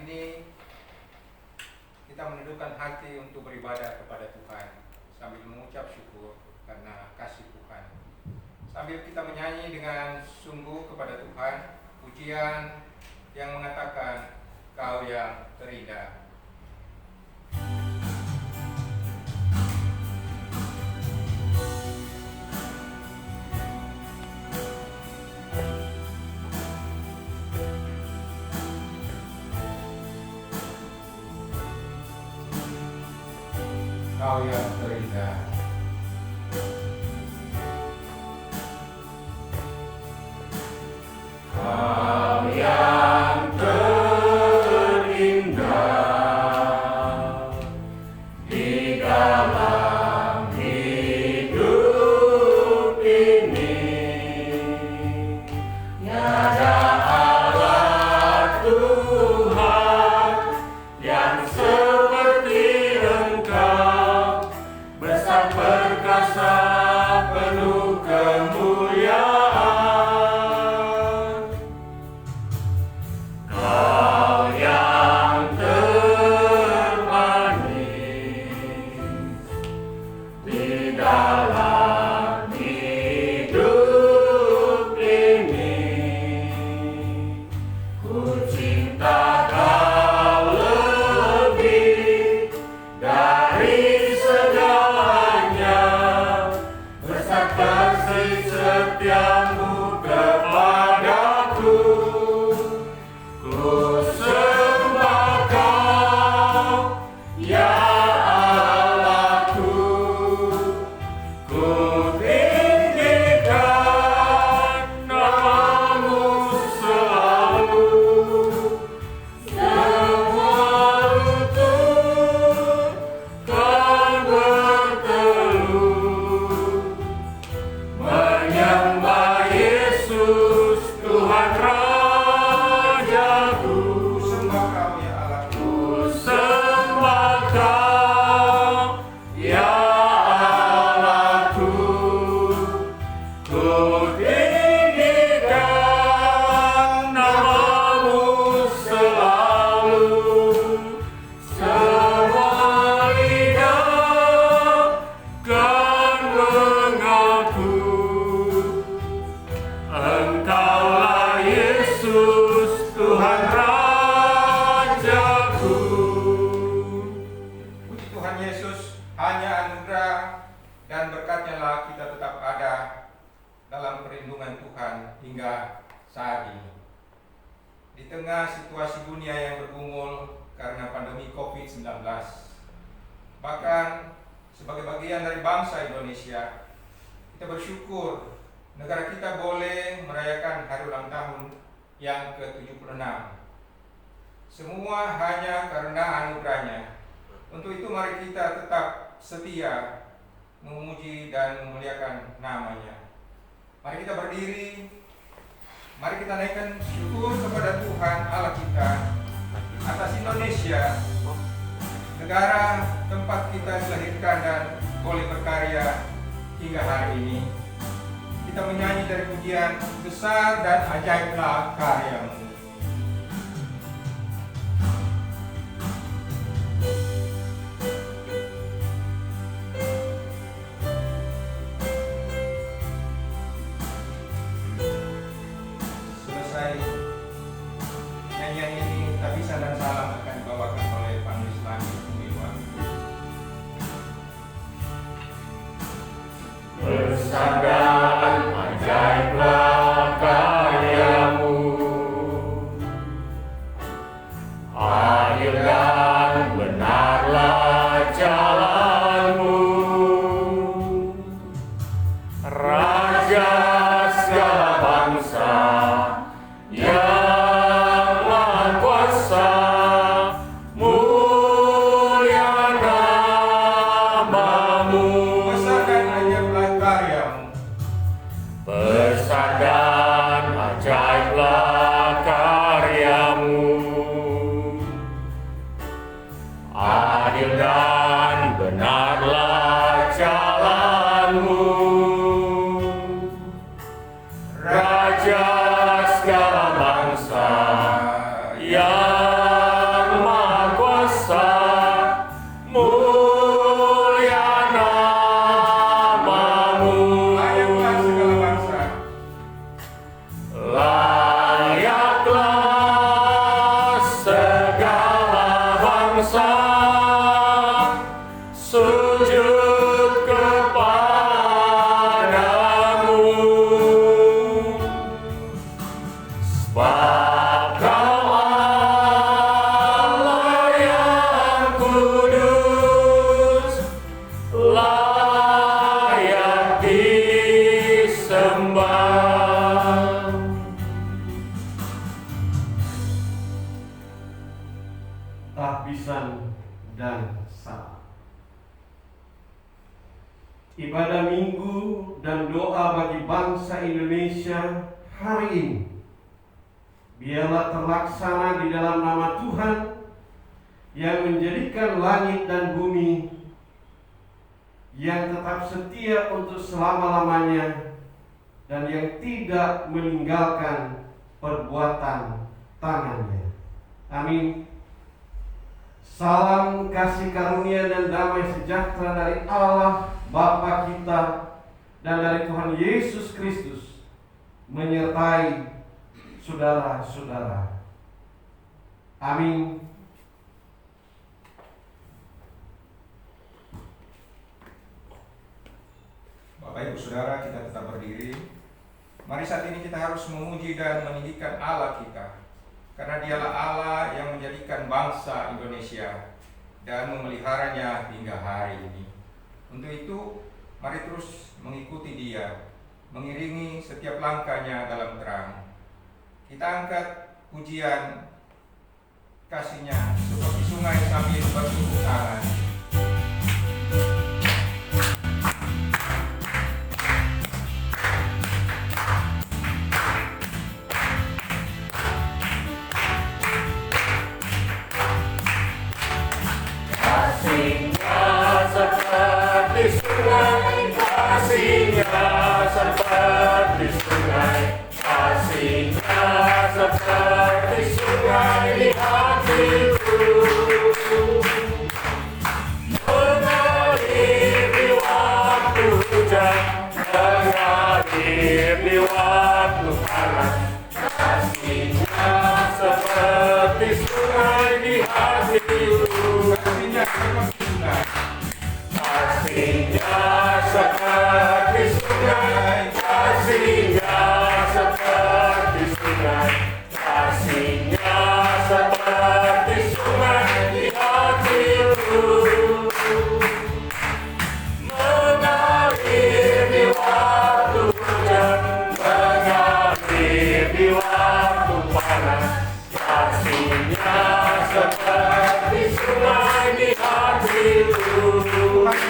ini kita menundukkan hati untuk beribadah kepada Tuhan sambil mengucap syukur karena kasih Tuhan. Sambil kita menyanyi dengan sungguh kepada Tuhan pujian yang mengatakan Kau yang terindah. Kau yang terindah. Kau yang terindah di dalam hidup ini. Tiada Allah Tuhan yang seperti Engkau, besar perkasa penuh kemuliaan. Kau yang termanis di dalam hidup ini. Ku cinta Kau lebih dari segalanya, besar kasih setiamu kepadaku. Ku sembah Kau, ya Allahku. Ku tinggikan nama-Mu selalu. Semua lutut kan berteluh menyembah Yesus Tuhan Rajaku. Ku sembah Kau, ya Allahku. Ku sembah Kau, ya Allahku. Ku tinggikan nama-Mu selalu. Semua lidah kan mengaku Engkaulah Yesus Tuhan Rajaku. Puji Tuhan Yesus, hanya anugerah dan berkat-Nya lah kita tetap ada dalam perlindungan Tuhan hingga saat ini. Di tengah situasi dunia yang bergumul karena pandemi COVID-19, bahkan sebagai bagian dari bangsa Indonesia, kita bersyukur negara kita boleh merayakan hari ulang tahun yang ke-76. Semua hanya karena anugerah-Nya. Untuk itu mari kita tetap setia memuji dan memuliakan nama-Nya. Mari kita berdiri, mari kita naikkan syukur kepada Tuhan Allah kita atas Indonesia, negara tempat kita dilahirkan dan boleh berkarya hingga hari ini. Kita menyanyi dari pujian besar dan ajaiblah karya-Mu. Selesai nyanyian ini, tabisan dan salam akan dibawakan oleh Panulis Langit Tumiwa. Besar dan ajaiblah karya-Mu, adil dan benarlah jalan-Mu, Raja segala bangsa yang Maha Kuasa, mulia nama-Mu. Besar dan ajaiblah karya-Mu. Besar dan ajaiblah karya-Mu, bangsa sujud kepadamu, sebab Kau Allah yang kudus, layak disembah. Tahbisan dan saat. Ibadah Minggu dan doa bagi bangsa Indonesia hari ini biarlah terlaksana di dalam nama Tuhan yang menjadikan langit dan bumi, yang tetap setia untuk selama-lamanya dan yang tidak meninggalkan perbuatan tangannya. Amin. Salam kasih karunia dan damai sejahtera dari Allah Bapa kita dan dari Tuhan Yesus Kristus menyertai saudara-saudara. Amin. Bapak Ibu Saudara, kita tetap berdiri. Mari saat ini kita harus memuji dan meninggikan Allah kita, karena Dialah Allah yang menjadikan bangsa Indonesia dan memeliharanya hingga hari ini. Untuk itu, mari terus mengikuti Dia, mengiringi setiap langkahnya dalam terang. Kita angkat pujian kasih-Nya seperti sungai sambil bertepuk tangan.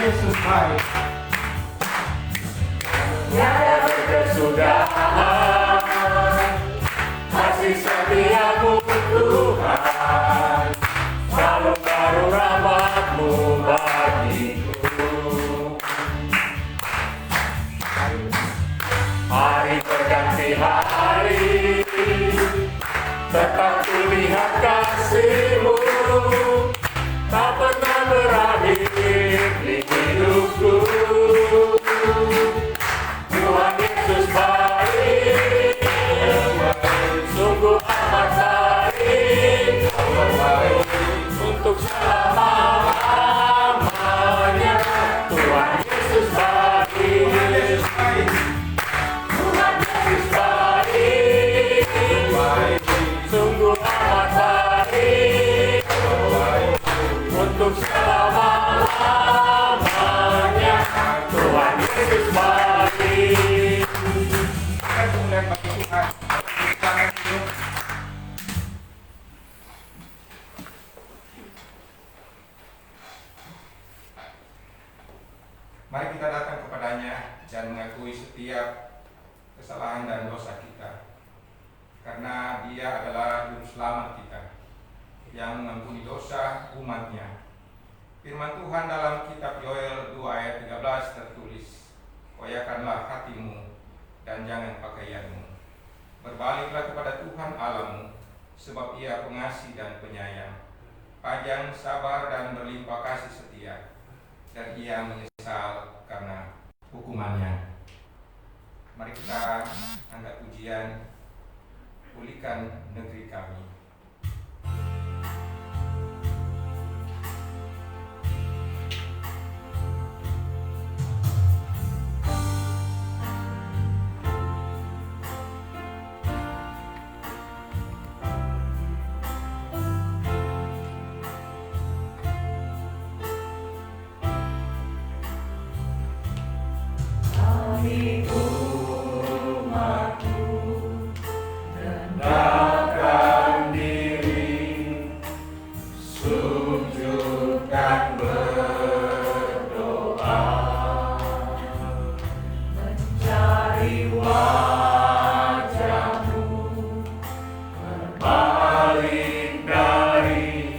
Yesus baik. Tiada berkesudahan kasih setiamu Tuhan, selalu baru rahmat-Mu bagiku. Hari berganti hari, tetap kulihat kasih-Mu, tak pernah berakhir di hidupku. Tuhan Yesus baik, sungguh amat baik, untuk selama-lamanya. Tuhan Yesus baik, Tuhan Yesus baik, sungguh amat baik, untuk selama-lamanya. Tuhan Yesus baik. Kita kemuliaan bagi Tuhan. Tangan hidup. Mari kita datang kepadanya dan mengakui setiap kesalahan dan dosa kita, karena Dia adalah Juru Selamat kita yang mengampuni dosa umat-Nya. Firman Tuhan dalam kitab Yoel 2 ayat 13 tertulis, "Koyakanlah hatimu dan jangan pakaianmu. Berbaliklah kepada Tuhan Allahmu, sebab Ia pengasih dan penyayang, panjang sabar dan berlimpah kasih setia, dan Ia menyesal karena hukumannya." Mari kita angkat pujian, "Pulihkan negeri kami." sujud dan berdoa, mencari wajah-Mu, berbalik dari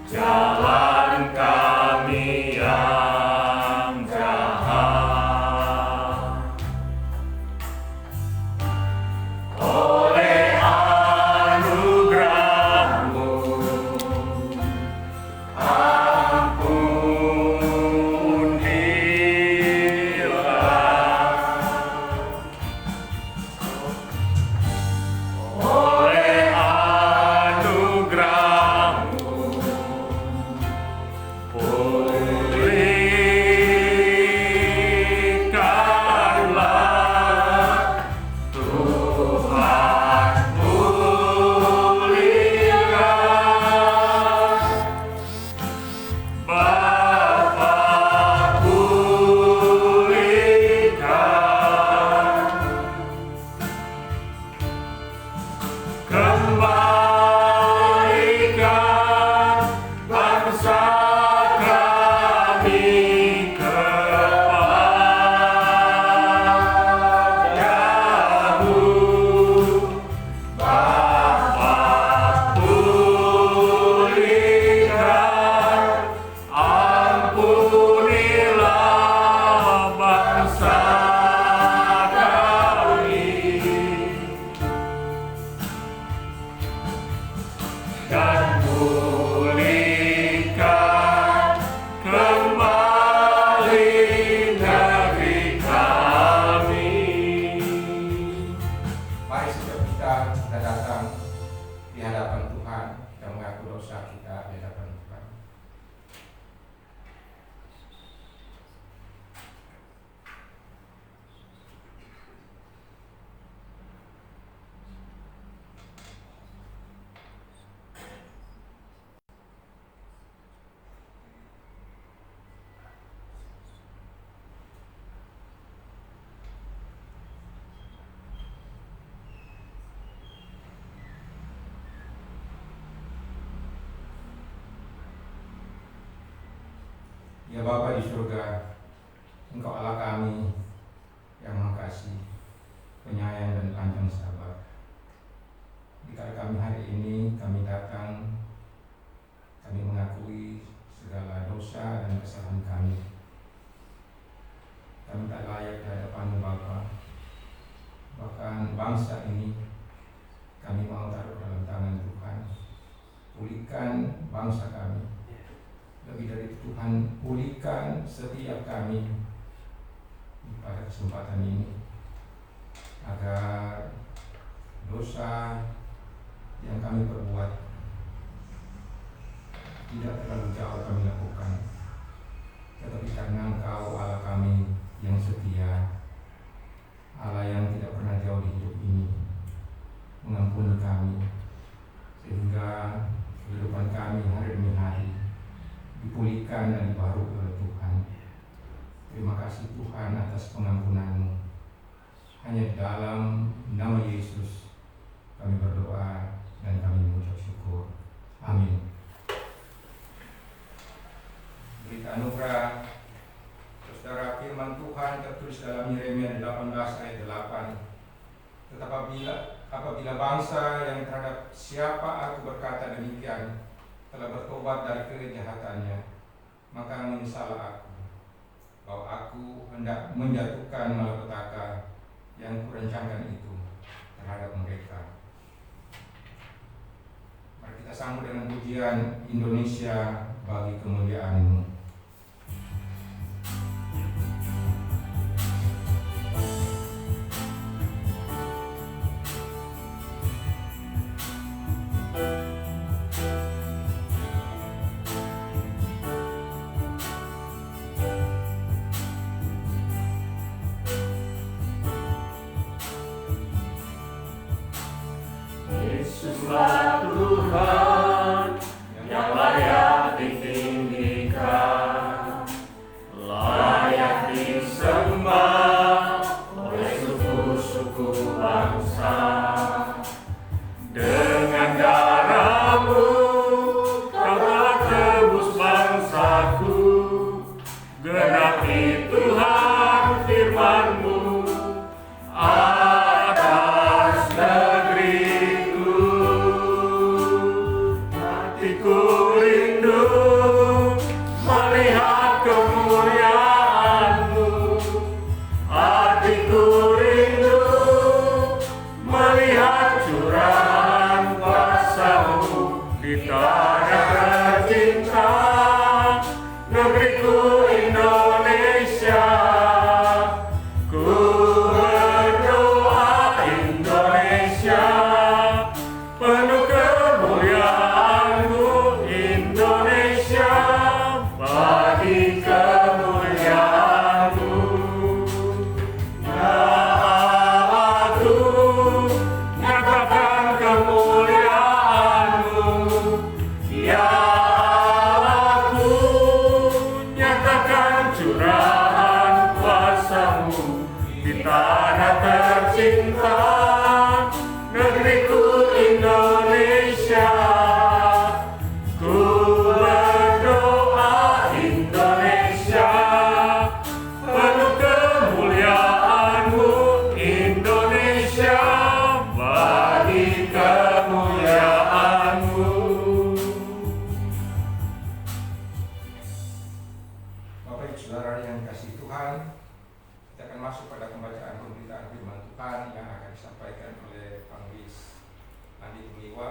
jalan kami yang jahat. Oleh anugerah-Mu, ampunilah. Oleh anugerah-Mu, pulihkanlah. Tuhan, pulihkan. Bapa, pulihkan. Kembalikan bangsa kami kepadamu. Bapa, pulihkan. Ampunilah bangsa kami, dan pulihkan kembali negeri kami. Mari setiap kita datang di hadapan Tuhan, kita mengaku dosa kita di hadapan Tuhan. Ya Bapa di surga, Engkau Allah kami yang Maha Kasih, penyayang dan panjang sabar. Di kala kami hari ini kami datang, kami mengakui segala dosa dan kesalahan kami. Kami tak layak di hadapan-Mu Bapa. Bahkan bangsa ini kami mau taruh dalam tangan Tuhan. Pulihkan bangsa kami. Lebih dari itu Tuhan, pulihkan setiap kami pada kesempatan ini, agar dosa yang kami perbuat tidak terlalu jauh kami lakukan, tetapi karena Engkau Allah kami yang setia, Allah yang tidak pernah jauh di hidup ini, mengampuni kami, sehingga kehidupan kami hari demi hari dipulihkan dan dibaharui oleh Tuhan. Terima kasih Tuhan atas pengampunan-Mu. Hanya di dalam nama Yesus kami berdoa dan kami mengucap syukur. Amin. Berita anugerah Saudara, firman Tuhan tertulis dalam Yeremia 18 ayat 8. Tetapi apabila bangsa yang terhadap siapa aku berkata demikian telah bertobat dari kejahatannya, maka menyesallah aku bahwa aku hendak menjatuhkan malapetaka yang kurencanakan itu terhadap mereka. Mari kita sambut dengan pujian Indonesia bagi kemuliaan-Mu. Yesuslah Tuhan yang layak ditinggikan. Berkati Tuhan firman-Mu atas negeriku. Hatiku rindu melihat kemuliaan-Mu. Hatiku rindu melihat curahan kuasa-Mu di tanah tercinta, negeriku Indonesia. Ku berdoa Indonesia, penuh kemuliaan-Mu Indonesia, bagi kemuliaan-Mu. Ya Allahku, nyatakan kemuliaan-Mu. Ya Allahku, nyatakan curahan kuasa-Mu di tanah tercinta, negeriku Indonesia. Ku berdoa Indonesia, penuh kemuliaan-Mu Indonesia, bagi kemuliaan-Mu. Bapak Ibu Saudara yang dikasihi Tuhan, kita akan masuk pada pembacaan pemberitaan firman Tuhan yang akan disampaikan oleh Panulis Andi Tumiwa.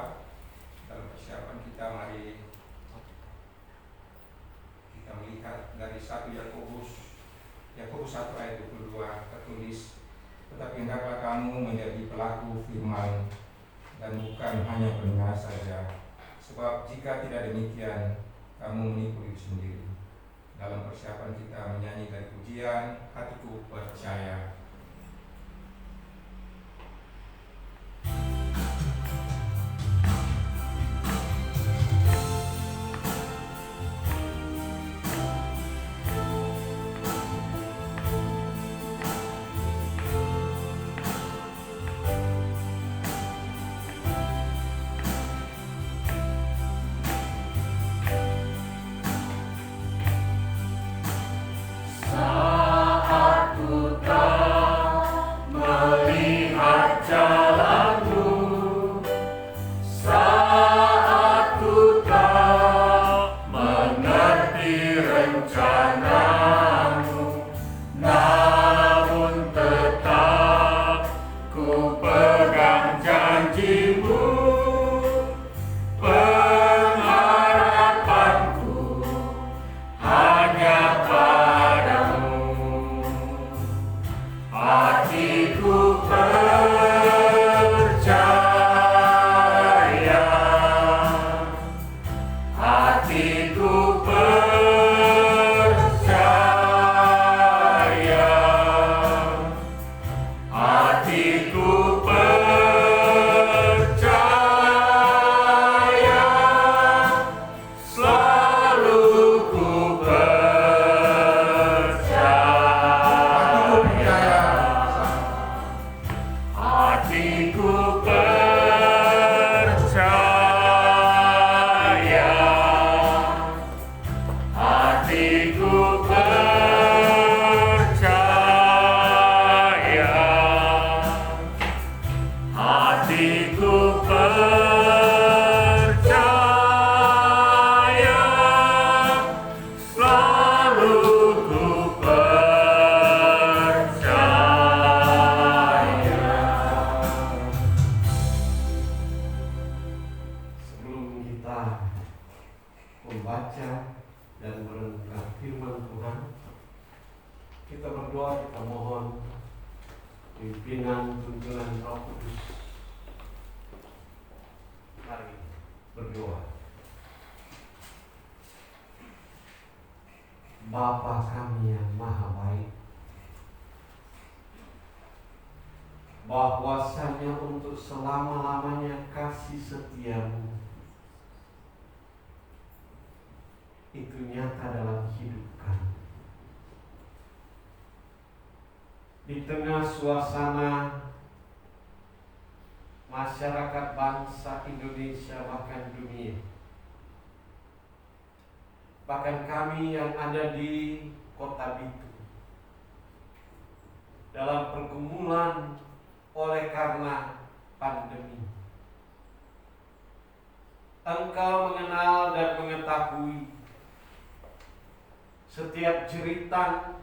Dalam persiapan kita, mari kita melihat dari 1 Yakobus 1 ayat 22 tertulis, tetapi hendaklah kamu menjadi pelaku firman dan bukan hanya pendengar saja, sebab jika tidak demikian kamu menipu diri sendiri. Dalam persiapan kita menyanyi dari pujian Hatiku Percaya. Saat ku tak melihat jalan-Mu, saat ku tak mengerti rencana-Mu, namun tetap ku pegang janji-Mu. Pengharapanku hanya padamu. Hatiku percaya, hatiku percaya, hatiku percaya, selalu ku percaya. Hatiku percaya, hatiku percaya, hatiku percaya, selalu ku percaya. Sebelum kita membaca dan merenungkan firman Tuhan, kita berdoa, kita mohon pimpinan tuntunan Roh Kudus. Mari berdoa. Bapa kami yang maha baik, bahwasanya untuk selama-lamanya kasih setia-Mu itu nyata dalam hidup kami. Di tengah suasana masyarakat bangsa Indonesia bahkan dunia, bahkan kami yang ada di kota Bitung. Dalam pergumulan oleh karena pandemi, Engkau mengenal dan mengetahui setiap jeritan,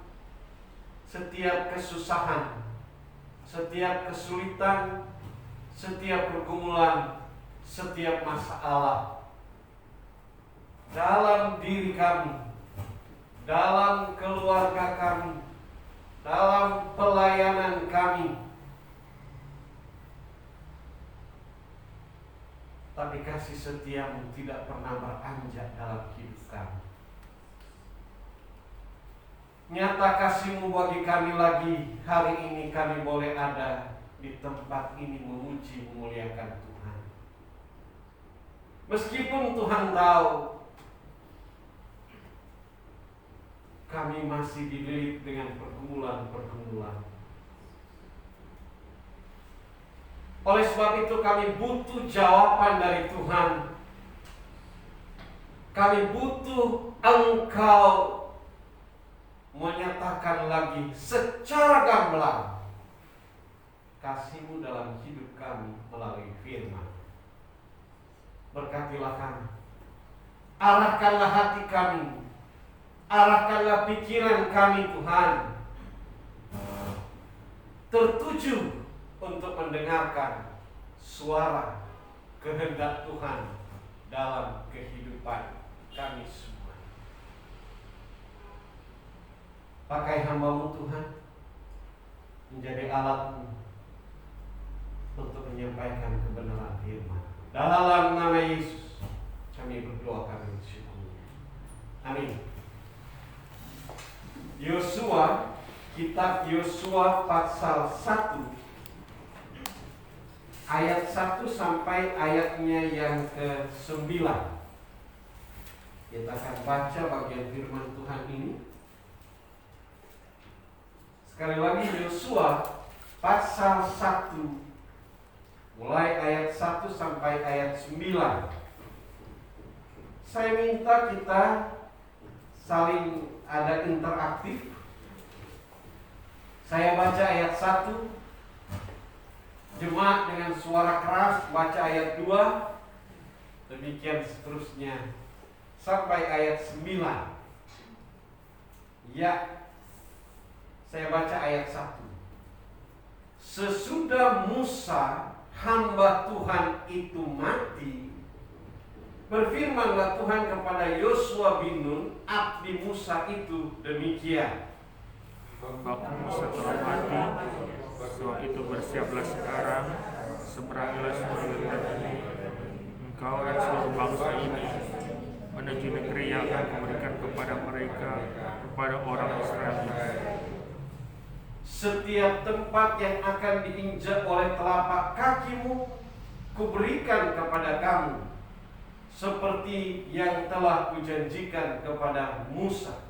setiap kesusahan, setiap kesulitan, setiap pergumulan, setiap masalah dalam diri kami, dalam keluarga kami, dalam pelayanan kami. Tapi kasih setiamu tidak pernah beranjak dalam hidup kami. Nyata kasih-Mu bagi kami lagi hari ini kami boleh ada di tempat ini memuji memuliakan Tuhan. Meskipun Tuhan tahu kami masih dililit dengan pergumulan-pergumulan. Oleh sebab itu kami butuh jawaban dari Tuhan. Kami butuh Engkau menyatakan lagi secara gamblang kasih-Mu dalam hidup kami melalui firman. Berkatilah kami, arahkanlah hati kami, arahkanlah pikiran kami Tuhan, tertuju untuk mendengarkan suara kehendak Tuhan dalam kehidupan kami semua. Pakai hamba-Mu Tuhan menjadi alat-Mu untuk menyampaikan kebenaran firman. Dalam nama Yesus kami berdoa, kami bersyukur. Amin. Yosua, kitab Yosua pasal 1 ayat 1 sampai ayatnya yang ke-9. Kita akan baca bagian firman Tuhan ini. Sekali lagi, Yosua pasal 1 mulai ayat 1 sampai ayat 9. Saya minta kita saling ada interaktif. Saya baca ayat 1, jemaat dengan suara keras baca ayat 2, demikian seterusnya sampai ayat 9. Ya, saya baca ayat 1. Sesudah Musa hamba Tuhan itu mati, berfirmanlah Tuhan kepada Yosua bin Nun, abdi Musa itu demikian. Hambaku Musa telah mati, sebab itu bersiaplah sekarang, seberangilah seluruh lautan ini, engkau dan seluruh bangsa ini, menuju negeri yang akan kuberikan kepada mereka, kepada orang Israel. Setiap tempat yang akan diinjak oleh telapak kakimu, kuberikan kepada kamu, seperti yang telah kujanjikan kepada Musa.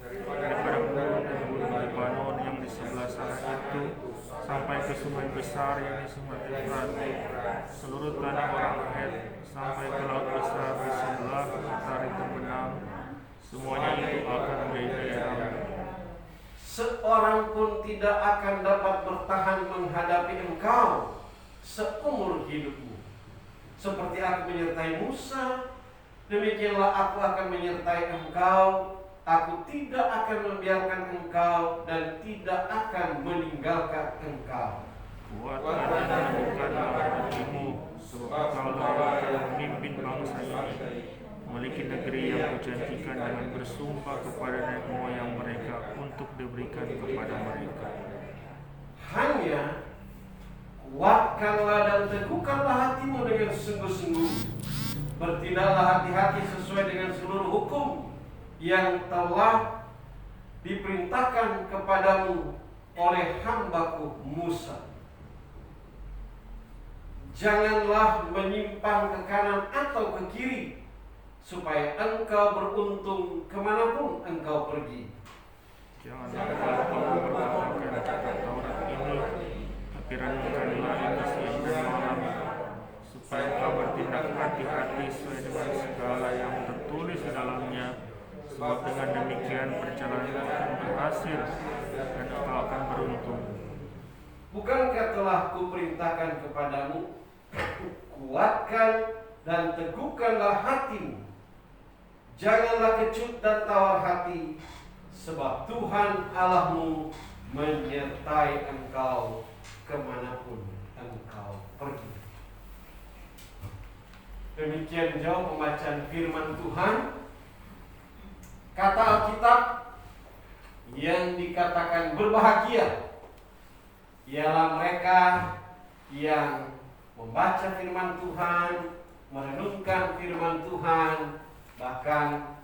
Daripada gunung dan gunung Lebanon yang di sebelah sana itu, sampai ke sungai besar yang di Sumatera Utara, seluruh tanah orang Het, sampai ke laut besar di sebelah matahari terbenam, semuanya itu akan menjadi daerah. Seorang pun tidak akan dapat bertahan menghadapi engkau seumur hidupmu. Seperti aku menyertai Musa, demikianlah aku akan menyertai engkau. Aku tidak akan membiarkan engkau dan tidak akan meninggalkan engkau. Kuatlah dan teguhkanlah hatimu, sebab engkau akan memimpin bangsa ini, memiliki negeri yang kujanjikan dengan bersumpah kepada nenek moyang mereka untuk diberikan kepada mereka. Hanya kuatkanlah dan teguhkanlah hatimu dengan sungguh-sungguh. Bertindaklah hati-hati sesuai dengan seluruh hukum yang telah diperintahkan kepadamu oleh hambaku Musa. Janganlah menyimpang ke kanan atau ke kiri, supaya engkau beruntung kemanapun engkau pergi. Janganlah kamu berkatakan kitab Taurat ini, tapi renungkanlah itu siang dan malam, supaya engkau bertindak hati-hati sesuai dengan segala yang tertulis di dalamnya, sebab dengan demikian perjalanan akan berhasil dan engkau akan beruntung. Bukankah telah kuperintahkan kepadamu, kuatkan dan teguhkanlah hatimu. Janganlah kecut dan tawar hati, sebab Tuhan Allahmu menyertai engkau kemanapun engkau pergi. Demikian jauh pembacaan firman Tuhan. Kata Alkitab yang dikatakan berbahagia ialah mereka yang membaca firman Tuhan, merenungkan firman Tuhan, bahkan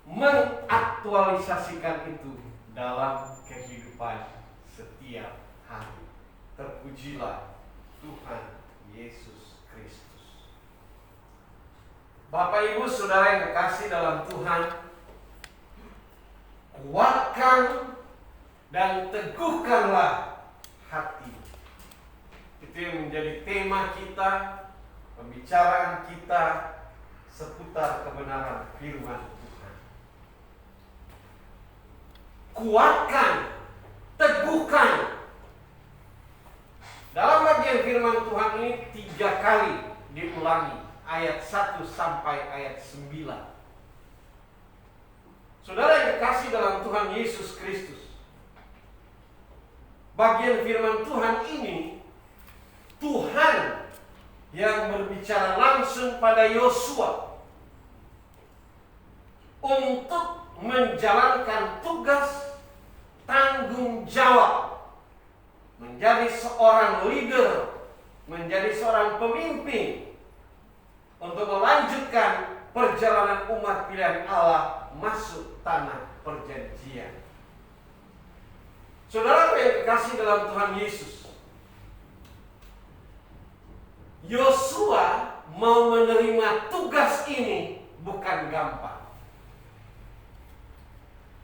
mengaktualisasikan itu dalam kehidupan setiap hari. Terpujilah Tuhan Yesus Kristus. Bapak Ibu Saudara yang kekasih dalam Tuhan, kuatkan dan teguhkanlah hati. Itu yang menjadi tema kita, pembicaraan kita seputar kebenaran firman Tuhan. Kuatkan, teguhkan. Dalam bagian firman Tuhan ini 3 kali diulangi, ayat 1 sampai ayat 9. Saudara yang dikasih dalam Tuhan Yesus Kristus, bagian firman Tuhan ini Tuhan yang berbicara langsung pada Yosua untuk menjalankan tugas tanggung jawab menjadi seorang leader, menjadi seorang pemimpin untuk melanjutkan perjalanan umat pilihan Allah masuk tanah perjanjian. Saudara yang dikasih dalam Tuhan Yesus, Yosua mau menerima tugas ini bukan gampang.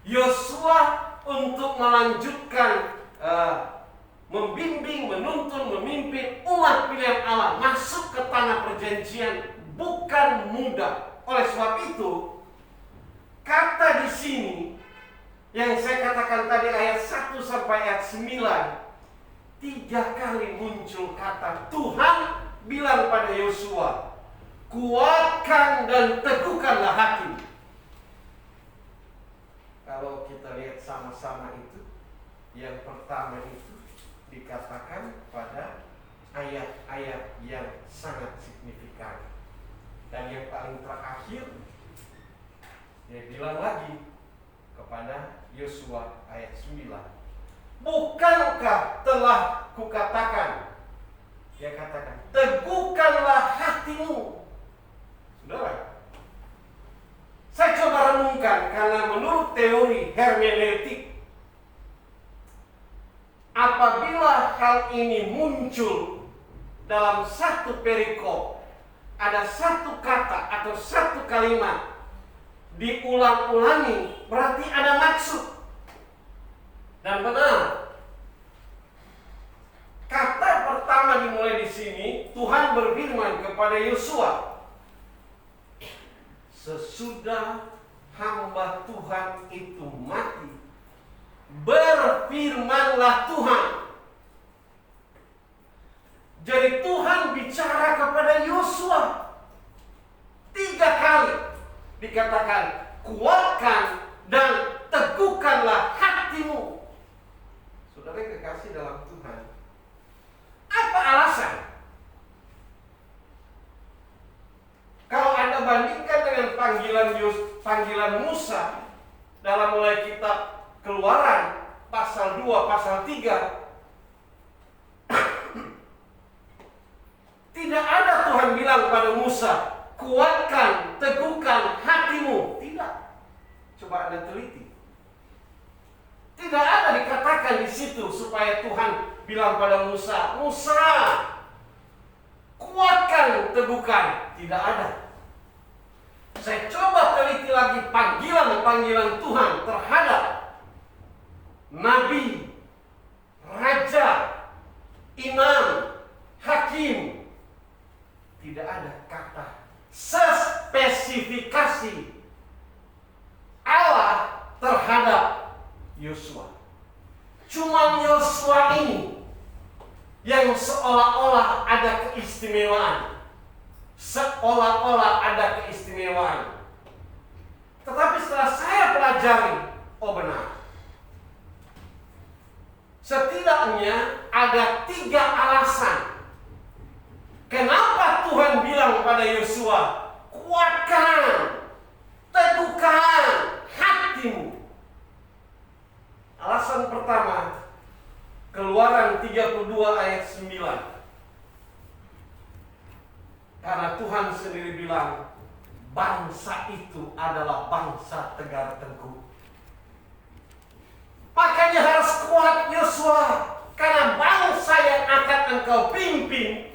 Yosua untuk melanjutkan membimbing, menuntun, memimpin umat pilihan Allah masuk ke tanah perjanjian bukan mudah. Oleh sebab itu, kata di sini yang saya katakan tadi ayat 1 sampai ayat 9, 3 kali muncul kata Tuhan bilang pada Yosua, kuatkan dan teguhkanlah hati. Kalau kita lihat sama-sama itu, yang pertama itu dikatakan pada ayat-ayat yang sangat signifikan. Dan yang paling terakhir, dia bilang lagi kepada Yosua ayat 9, bukankah telah kukatakan, dia katakan, teguhkanlah hatimu. Saudara, saya coba renungkan, karena menurut teori hermeneutik, apabila hal ini muncul dalam satu perikop, ada satu kata atau satu kalimat diulang-ulangi, berarti ada maksud. Dan benar, kata pertama dimulai di sini, Tuhan berfirman kepada Yosua, sesudah hamba Tuhan itu mati, berfirmanlah Tuhan. Jadi Tuhan bicara kepada Yosua 3 kali, dikatakan kuatkan dan teguhkanlah hatimu. Saudara yang kekasih dalam Tuhan, apa alasan? Kalau Anda bandingkan dengan panggilan Musa dalam mulai kitab Keluaran pasal 2, pasal 3, tidak ada Tuhan bilang pada Musa, kuatkan, teguhkan hatimu. Tidak. Coba Anda teliti. Tidak ada dikatakan di situ supaya Tuhan bilang pada Musa, Musa, kuatkan, teguhkan. Tidak ada. Saya coba teliti lagi panggilan-panggilan Tuhan terhadap nabi, raja, imam, hakim. Tidak ada kata spesifikasi terhadap Yosua. Cuma Yosua ini yang seolah-olah ada keistimewaan. Seolah-olah ada keistimewaan. Tetapi setelah saya pelajari, oh benar. Setidaknya ada 3 alasan kenapa Tuhan bilang pada Yosua, kuatkan, teguhkan hatimu. Alasan pertama, Keluaran 32 ayat 9. Karena Tuhan sendiri bilang, bangsa itu adalah bangsa tegar tengkuk. Makanya harus kuat Yosua, karena bangsa yang akan engkau pimpin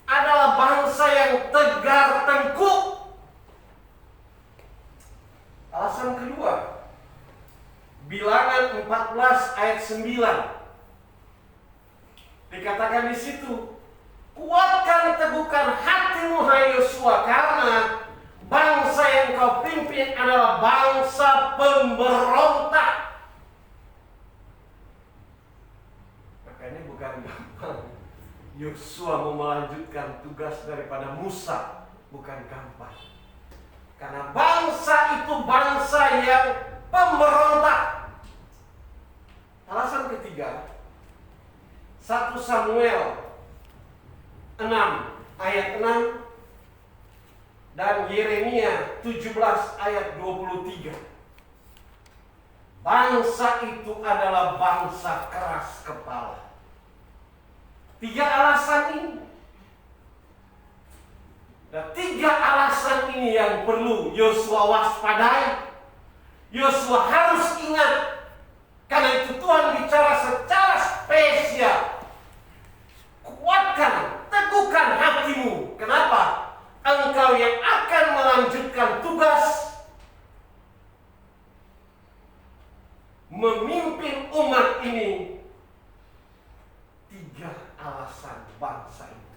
adalah bangsa yang tegar tengkuk. Alasan kedua, Bilangan 14 ayat 9. Dikatakan di situ, kuatkan teguhkan hatimu hai Yosua, karena bangsa yang kau pimpin adalah bangsa pemberontak. Makanya bukan gampang Yosua mau melanjutkan tugas daripada Musa, bukan gampang. Karena bangsa itu bangsa yang pemberontak. Alasan ketiga, 1 Samuel 6 ayat 6 dan Yeremia 17 ayat 23. Bangsa itu adalah bangsa keras kepala. 3 alasan ini. Dan 3 alasan ini yang perlu Yosua waspadai. Yosua harus ingat. Karena itu Tuhan bicara secara spesial. Kuatkan, teguhkan hatimu. Kenapa? Engkau yang akan melanjutkan tugas memimpin umat ini. 3 alasan bangsa ini.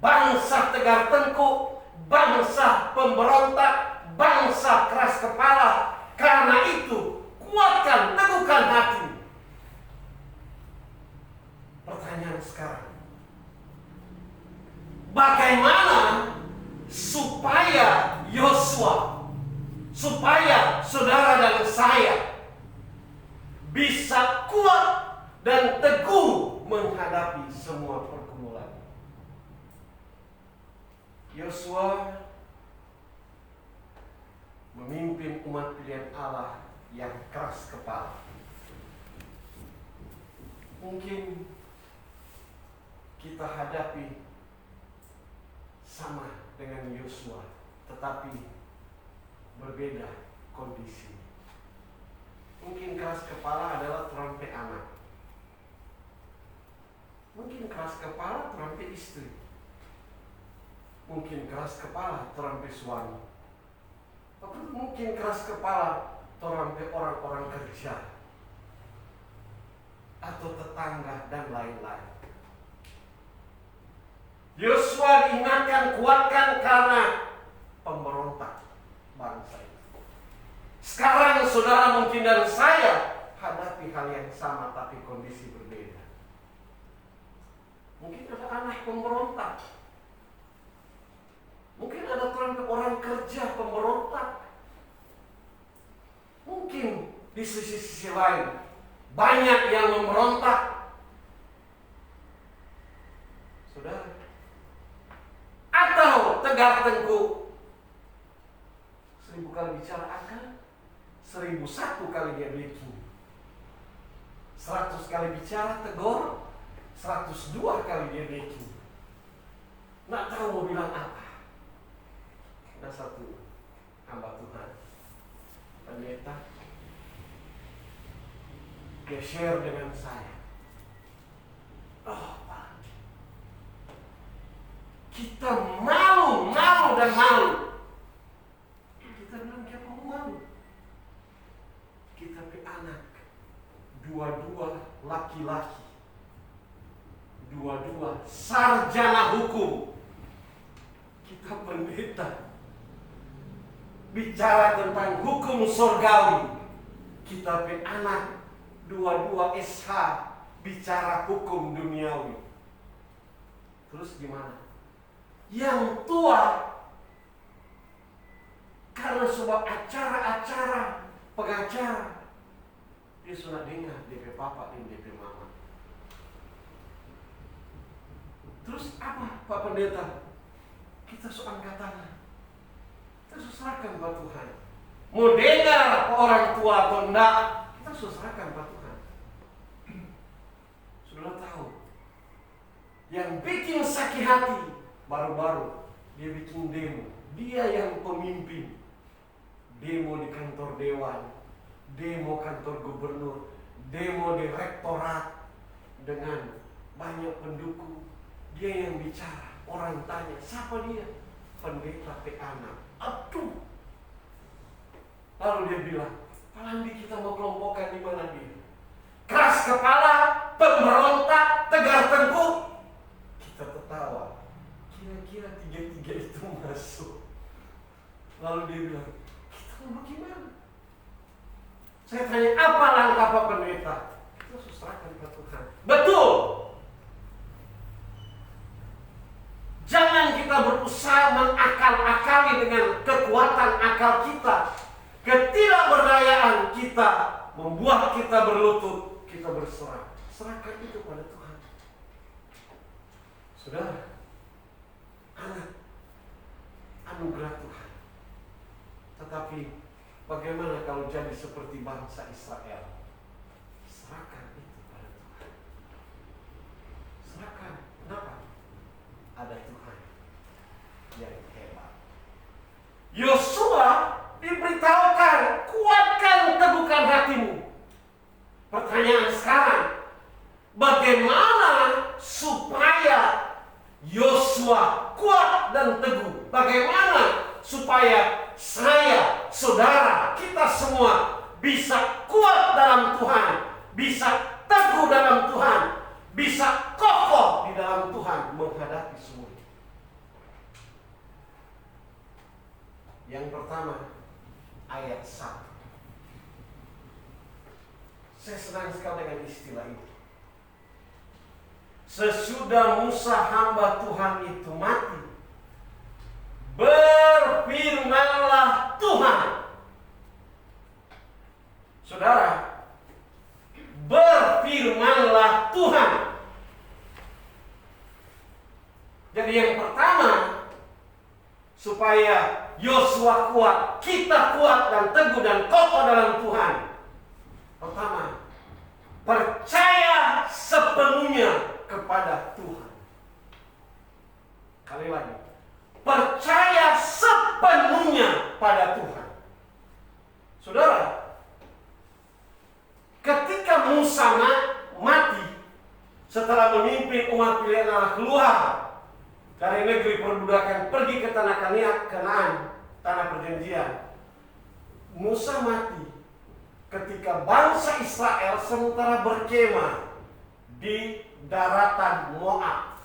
Bangsa tegar tengkuk, bangsa pemberontak, bangsa keras kepala. Karena itu, kuatkan, teguhkan hati. Pertanyaan sekarang, bagaimana supaya Yosua, supaya saudara dan saya bisa kuat dan teguh menghadapi semua pergumulan? Yosua memimpin umat pilihan Allah yang keras kepala. Mungkin kita hadapi sama dengan Yosua, tetapi berbeda kondisi. Mungkin keras kepala adalah terampai anak. Mungkin keras kepala terampai istri. Mungkin keras kepala terampai suami. Atau mungkin keras kepala terampai orang-orang kerja atau tetangga dan lain-lain. Yosua diingatkan, kuatkan karena pemberontak bangsa itu. Sekarang saudara mungkin dan saya hadapi hal yang sama tapi kondisi berbeda. Mungkin ada anak pemberontak. Mungkin ada orang kerja pemberontak. Mungkin di sisi lain banyak yang memberontak. Saudara, atau tegar tengkuk. 1000 kali bicara akan, 1001 kali dia breaking. 100 kali bicara tegur, 102 kali dia breaking. Nggak tahu mau bilang apa. Ada satu hamba Tuhan, pendeta, dia share dengan saya. Oh Pak, kita malu dan malu. Kita bilang kita malu. Kita punya anak, 2 laki-laki, 2 sarjana hukum. Kita pendeta bicara tentang hukum surgawi. kita pe anak dua-dua SH bicara hukum duniawi. Terus gimana? Yang tua karena sebuah acara-acara pengacara, dia sudah dengar DP papa dan DP mama. Terus apa Pak Pendeta? Kita angkat tangan, kita serahkan buat Tuhan. Mau dengar orang tua atau enggak, kita serahkan buat Tuhan. Sudah tahu, yang bikin sakit hati baru-baru dia bikin demo. Dia yang pemimpin. Demo di kantor dewan, demo kantor gubernur, demo di rektorat dengan banyak pendukung. Dia yang bicara. Orang tanya, siapa dia? Pendeta pe anak. Aduh. Lalu dia bilang, Palandi kita mau kelompokkan di mana dia? Keras kepala, pemberontak, tegar tengkuk. Kita tertawa. Kira-kira tiga-tiga itu masuk. Lalu dia bilang, kita mau bagaimana? Saya tanya, apa langkah Pak Pendeta? Kita serahkan ke Tuhan. Betul. Jangan kita berusaha mengakal-akali dengan kekuatan akal kita. Ketidakberdayaan kita membuat kita berlutut, kita berserah. Serahkan itu pada Tuhan. Saudara, anak anugerah Tuhan. Tetapi bagaimana kalau jadi seperti bangsa Israel? Serahkan itu pada Tuhan. Serahkan. Kenapa? Ada Tuhan yang hebat. Yosua diberitahukan, kuatkan teguhkan hatimu. Pertanyaan sekarang, bagaimana supaya Yosua kuat dan teguh? Bagaimana supaya saya, saudara, kita semua bisa kuat dalam Tuhan, bisa teguh dalam Tuhan, bisa kokoh di dalam Tuhan menghadapi semua. Yang pertama, ayat 1. Saya senang sekali dengan istilah itu. Sesudah Musa hamba Tuhan itu mati, berfirmanlah Tuhan. Saudara, berfirmanlah Tuhan. Jadi yang pertama, supaya Yosua kuat, kita kuat dan teguh dan kokoh dalam Tuhan. Pertama, percaya sepenuhnya kepada Tuhan. Kali lagi, percaya sepenuhnya pada Tuhan. Saudara, ketika Musa mati setelah memimpin umat pilihan Allah keluar dari negeri perbudakan pergi ke tanah Kanaan, tanah perjanjian, Musa mati ketika bangsa Israel sementara berkemah di daratan Moab,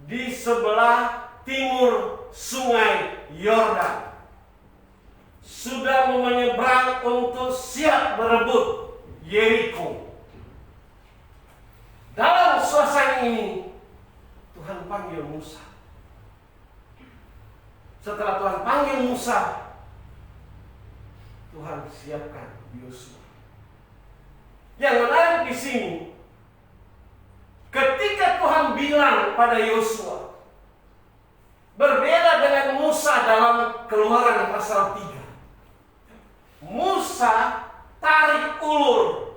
di sebelah timur sungai Yordan, sudah menyeberang untuk siap berebut Yeriko. Dalam suasana ini Tuhan panggil Musa. Setelah Tuhan panggil Musa, Tuhan siapkan Yosua. Yang menarik di sini, ketika Tuhan bilang pada Yosua, berbeda dengan Musa dalam Keluaran pasal 3. Musa tarik ulur,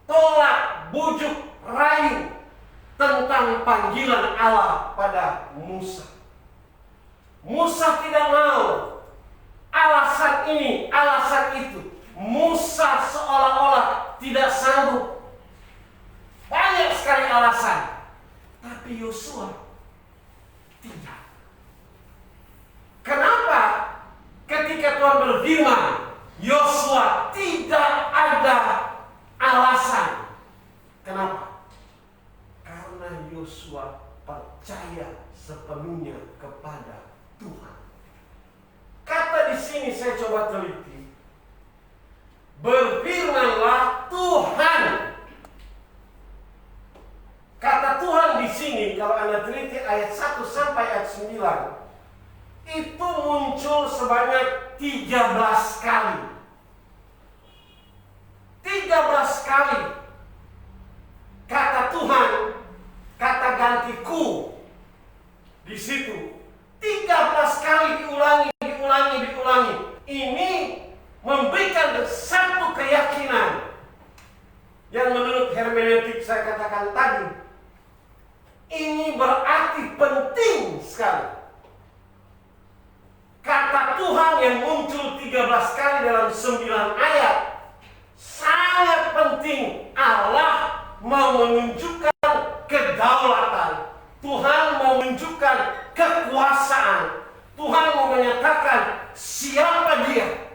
tolak, bujuk, rayu tentang panggilan Allah pada Musa. Musa tidak mau. Alasan ini, alasan itu. Musa seolah-olah tidak sanggup. Banyak sekali alasan. Tapi Yosua tidak. Kenapa? Ketika Tuhan berfirman, Yosua tidak ada alasan. Kenapa? Karena Yosua percaya sepenuhnya kepada Tuhan. Kata di sini saya coba teliti. Berfirmanlah Tuhan. Kata Tuhan di sini kalau Anda teliti ayat 1 sampai ayat 9 itu muncul sebanyak 13 kali. 13 kali kata Tuhan, kata gantiku di situ. 13 kali diulangi. Ini memberikan satu keyakinan yang menurut hermeneutik saya katakan tadi, ini berarti penting sekali. Kata Tuhan yang muncul 13 kali dalam 9 ayat sangat penting. Allah mau menunjukkan kedaulatan. Tuhan mau menunjukkan kekuasaan. Tuhan mau menyatakan siapa Dia.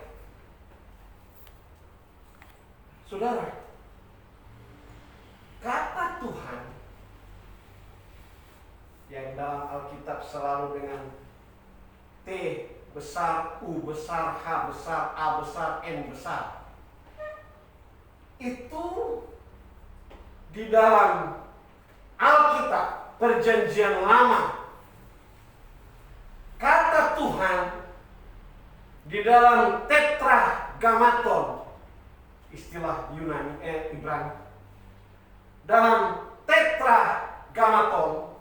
Saudara, kata Tuhan yang dalam Alkitab selalu dengan T besar, U besar, H besar, A besar, N besar, itu di dalam Alkitab Perjanjian Lama, kata Tuhan di dalam tetragrammaton, istilah Yunani, Ibrani, dalam tetragrammaton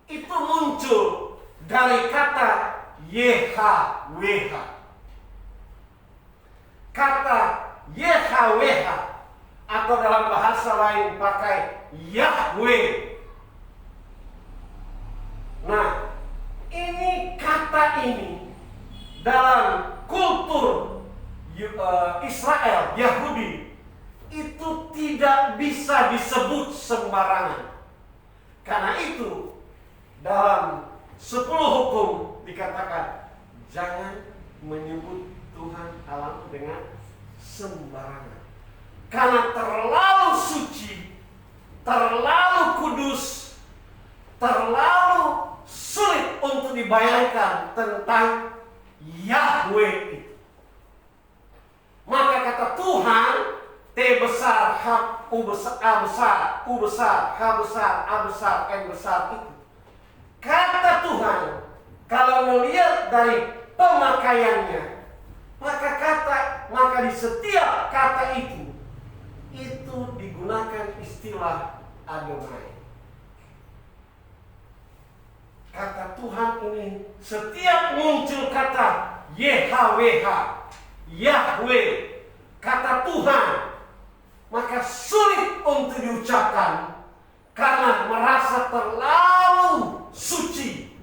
itu muncul dari kata YHWH. Kata YHWH atau dalam bahasa lain pakai Yahweh. Nah, ini kata ini dalam kultur Israel, Yahudi, itu tidak bisa disebut sembarangan. Karena itu dalam 10 hukum dikatakan jangan menyebut Tuhan Allah dengan sembarangan. Karena terlalu suci, terlalu kudus, terlalu sulit untuk dibayangkan tentang Yahweh itu. Maka kata Tuhan, T besar, H, U besar, A besar, U besar, H besar, A besar, N besar itu. Kata Tuhan, kalau melihat dari pemakaiannya, maka di setiap kata itu digunakan istilah Adonai. Kata Tuhan ini setiap muncul kata YHWH, Yahweh, kata Tuhan, maka sulit untuk diucapkan karena merasa terlalu suci,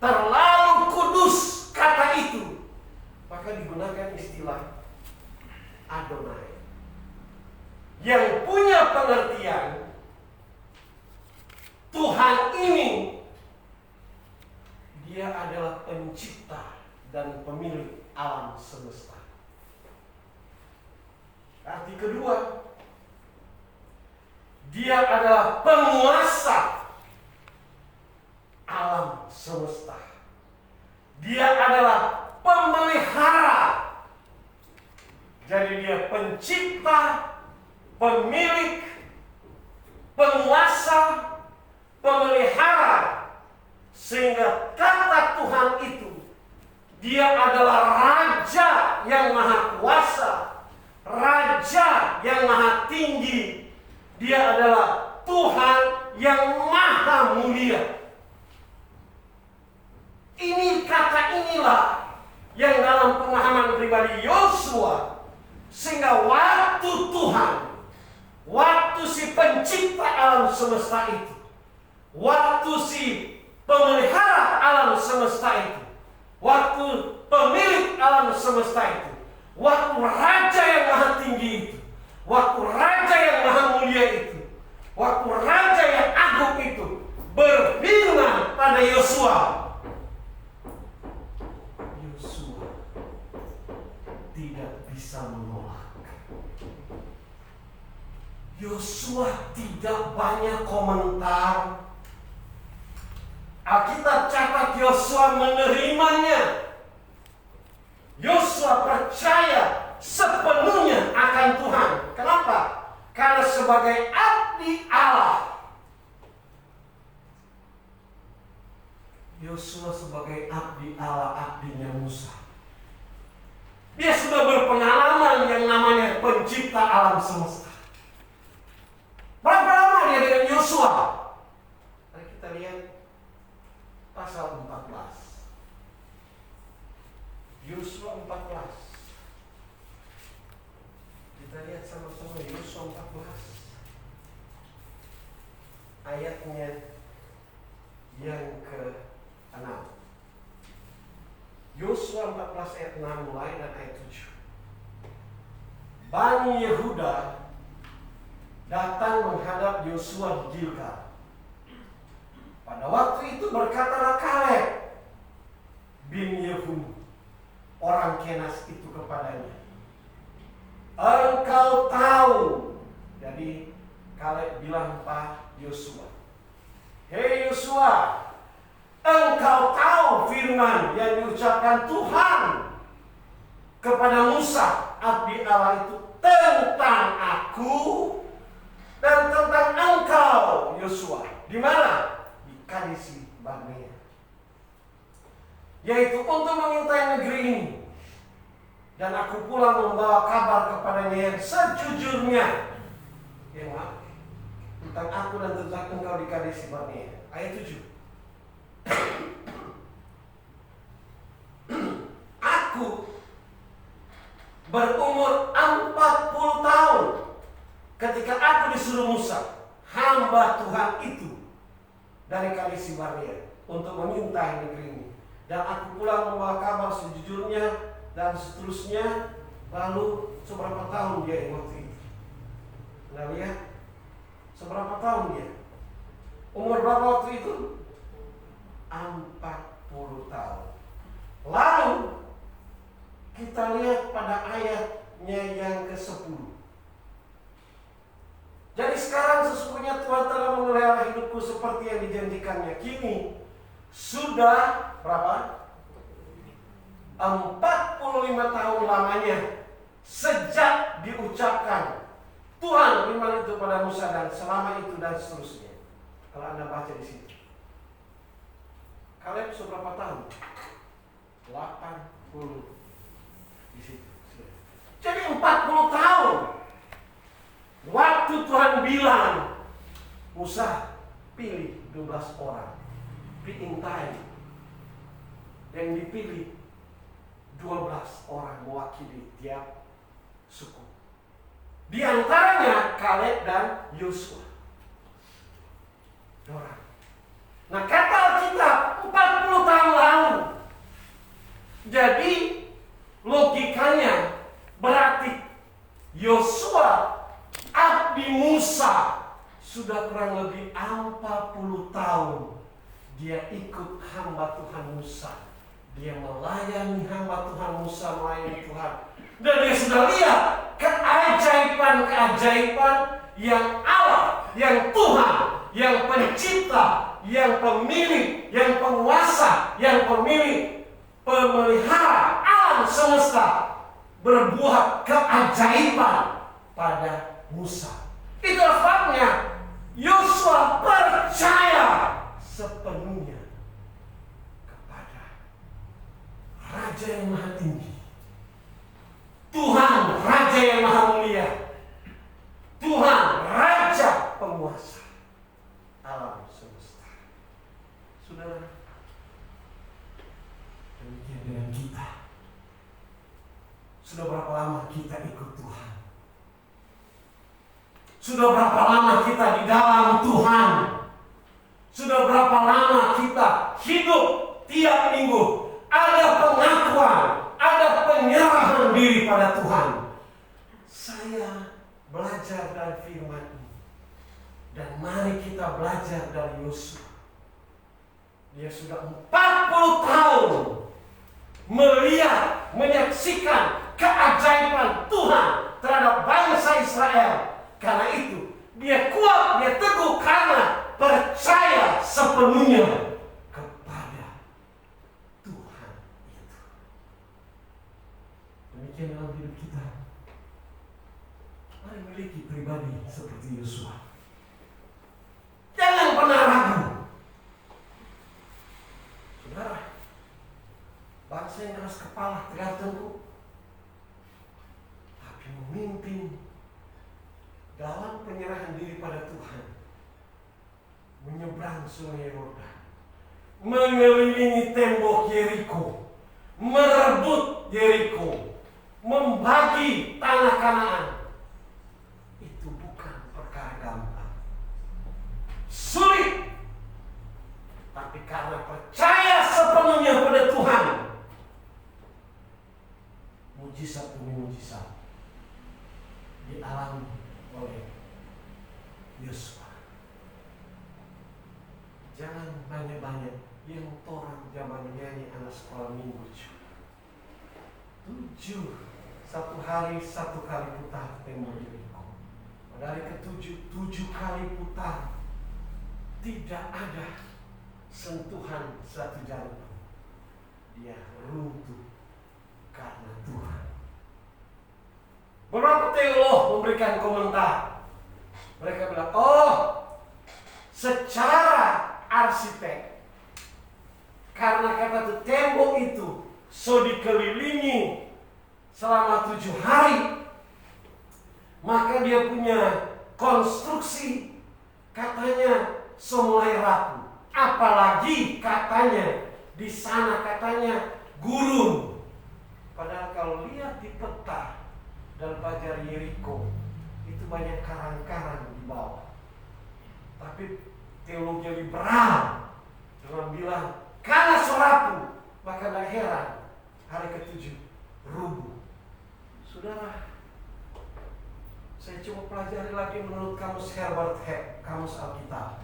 terlalu kudus kata itu. Maka digunakan istilah Adonai yang punya pengertian Tuhan ini Dia adalah pencipta dan pemilik alam semesta. Arti kedua, Dia adalah penguasa alam semesta. Dia adalah pemelihara. Jadi Dia pencipta, pemilik, penguasa, pemelihara. Sehingga kata Tuhan itu, Dia adalah Raja yang maha kuasa, Raja yang maha tinggi. Dia adalah Tuhan yang maha mulia. Ini kata inilah yang dalam pemahaman pribadi Yosua, sehingga waktu Tuhan, waktu si pencipta alam semesta itu, waktu si pemelihara alam semesta itu, waktu pemilik alam semesta itu, waktu Raja yang maha tinggi itu, waktu Raja yang maha mulia itu, waktu Raja yang agung itu berfirman pada Yosua, Yosua tidak bisa menolak. Yosua tidak banyak komentar. Alkitab catat Yosua menerimanya. Yosua percaya sepenuhnya waktunya Musa. Dia sudah berpengalaman yang namanya pencipta alam semesta. Berapa lama dia dengan Yosua? Mari kita lihat pasal 14. Yosua 14. Kita lihat sama-sama Yosua 14. Ayatnya yang ke-6. Yosua 14 ayat 6 mulai dan ayat 7. Bani Yehuda datang menghadap Yosua di Gilgal. Pada waktu itu berkatalah Kaleb bin Yefune, orang Kenas itu kepadanya, engkau tahu. Jadi Kaleb bilang Pak Yosua, hei Yosua, engkau tahu firman yang diucapkan Tuhan kepada Musa abdi Allah itu tentang aku dan tentang engkau Yosua. Di mana? Di Kadesi Barnea. Yaitu untuk mengintai negeri ini. Dan aku pulang membawa kabar kepadanya yang sejujurnya. Ya maaf, tentang aku dan tentang engkau di Kadesi Barnea. Ayat 7. Aku berumur 40 tahun ketika aku disuruh Musa, hamba Tuhan itu, dari Kadesi Barnea untuk mengintai negeri ini. Dan aku pulang membawa kabar sejujurnya dan seterusnya. Lalu seberapa tahun dia waktu itu? Nah lihat, seberapa tahun dia? Umur berapa waktu itu? 40 tahun. Lalu kita lihat pada ayatnya yang ke-10. Jadi sekarang sesungguhnya Tuhan telah memelihara hidupku seperti yang dijanjikannya. Kini sudah berapa? 45 tahun lamanya sejak diucapkan Tuhan firman itu pada Musa dan selama itu dan seterusnya. Kalau Anda baca di situ. Kaleb seberapa tahun? 80 di situ. Jadi 40 tahun. Waktu Tuhan bilang, Musa pilih 12 orang, diintai. Yang dipilih 12 orang mewakili tiap suku. Di antaranya Kaleb dan Yosua. Orang. Nah kata Alkitab 40 tahun lalu. Jadi logikanya berarti Yosua abdi Musa sudah kurang lebih 40 tahun dia ikut hamba Tuhan Musa. Dia melayani hamba Tuhan Musa, melayani Tuhan. Dan dia sudah lihat keajaiban-keajaiban yang Allah, yang Tuhan, yang pencipta, yang pemilik, yang penguasa, yang pemilik, pemelihara alam semesta berbuat keajaiban pada Musa. Itulah sebabnya Yosua percaya sepenuhnya kepada Raja yang Maha Tinggi, Tuhan Raja yang Maha Mulia, Tuhan Raja penguasa alam semesta. Saudara, demikian dengan kita. Sudah berapa lama kita ikut Tuhan? Sudah berapa lama kita di dalam Tuhan? Sudah berapa lama kita hidup tiap minggu? Ada pengakuan, ada penyerahan diri pada Tuhan. Saya belajar dari firman ini. Dan mari kita belajar dari Yosua. Dia sudah 40 tahun melihat, menyaksikan keajaiban Tuhan terhadap bangsa Israel. Karena itu dia kuat, dia teguh karena percaya sepenuhnya kepada Tuhan itu. Demikian dalam hidup kita. Mari memiliki pribadi seperti Yosua. Jangan pernah ragu. Saudara, bangsa yang atas kepala tegak tengkuk, tapi memimpin dalam penyerahan diri pada Tuhan, menyeberang sungai Yordan, mengelilingi tembok Yeriko, merebut Yeriko, membagi tanah Kanaan. Itu bukan perkara gampang, sulit, tapi karena percaya sepenuhnya pada Tuhan, mujizat demi mujizat dialami oleh Yosua. Jangan banyak-banyak yang orang zaman nyanyi anak sekolah minggu. 7 satu hari 1 kali putar tembok Yeriko. Pada hari ke-7 7 kali putar, tidak ada sentuhan satu jari. Dia runtuh karena Tuhan. Beberapa teolog memberikan komentar. Mereka bilang, secara arsitek, karena kata tembok itu so dikelilingi selama 7 hari, maka dia punya konstruksi katanya so mulai rapuh. Apalagi katanya di sana katanya gurun. Padahal kalau lihat di peta dan pagar Yeriko, itu banyak karang-karang di bawah. Tapi teologi liberal cuma bilang karena rapuh, maka tidak heran hari ke-7 rubuh. Saudara, saya coba pelajari lagi menurut kamus Herbert Heck, kamus Alkitab.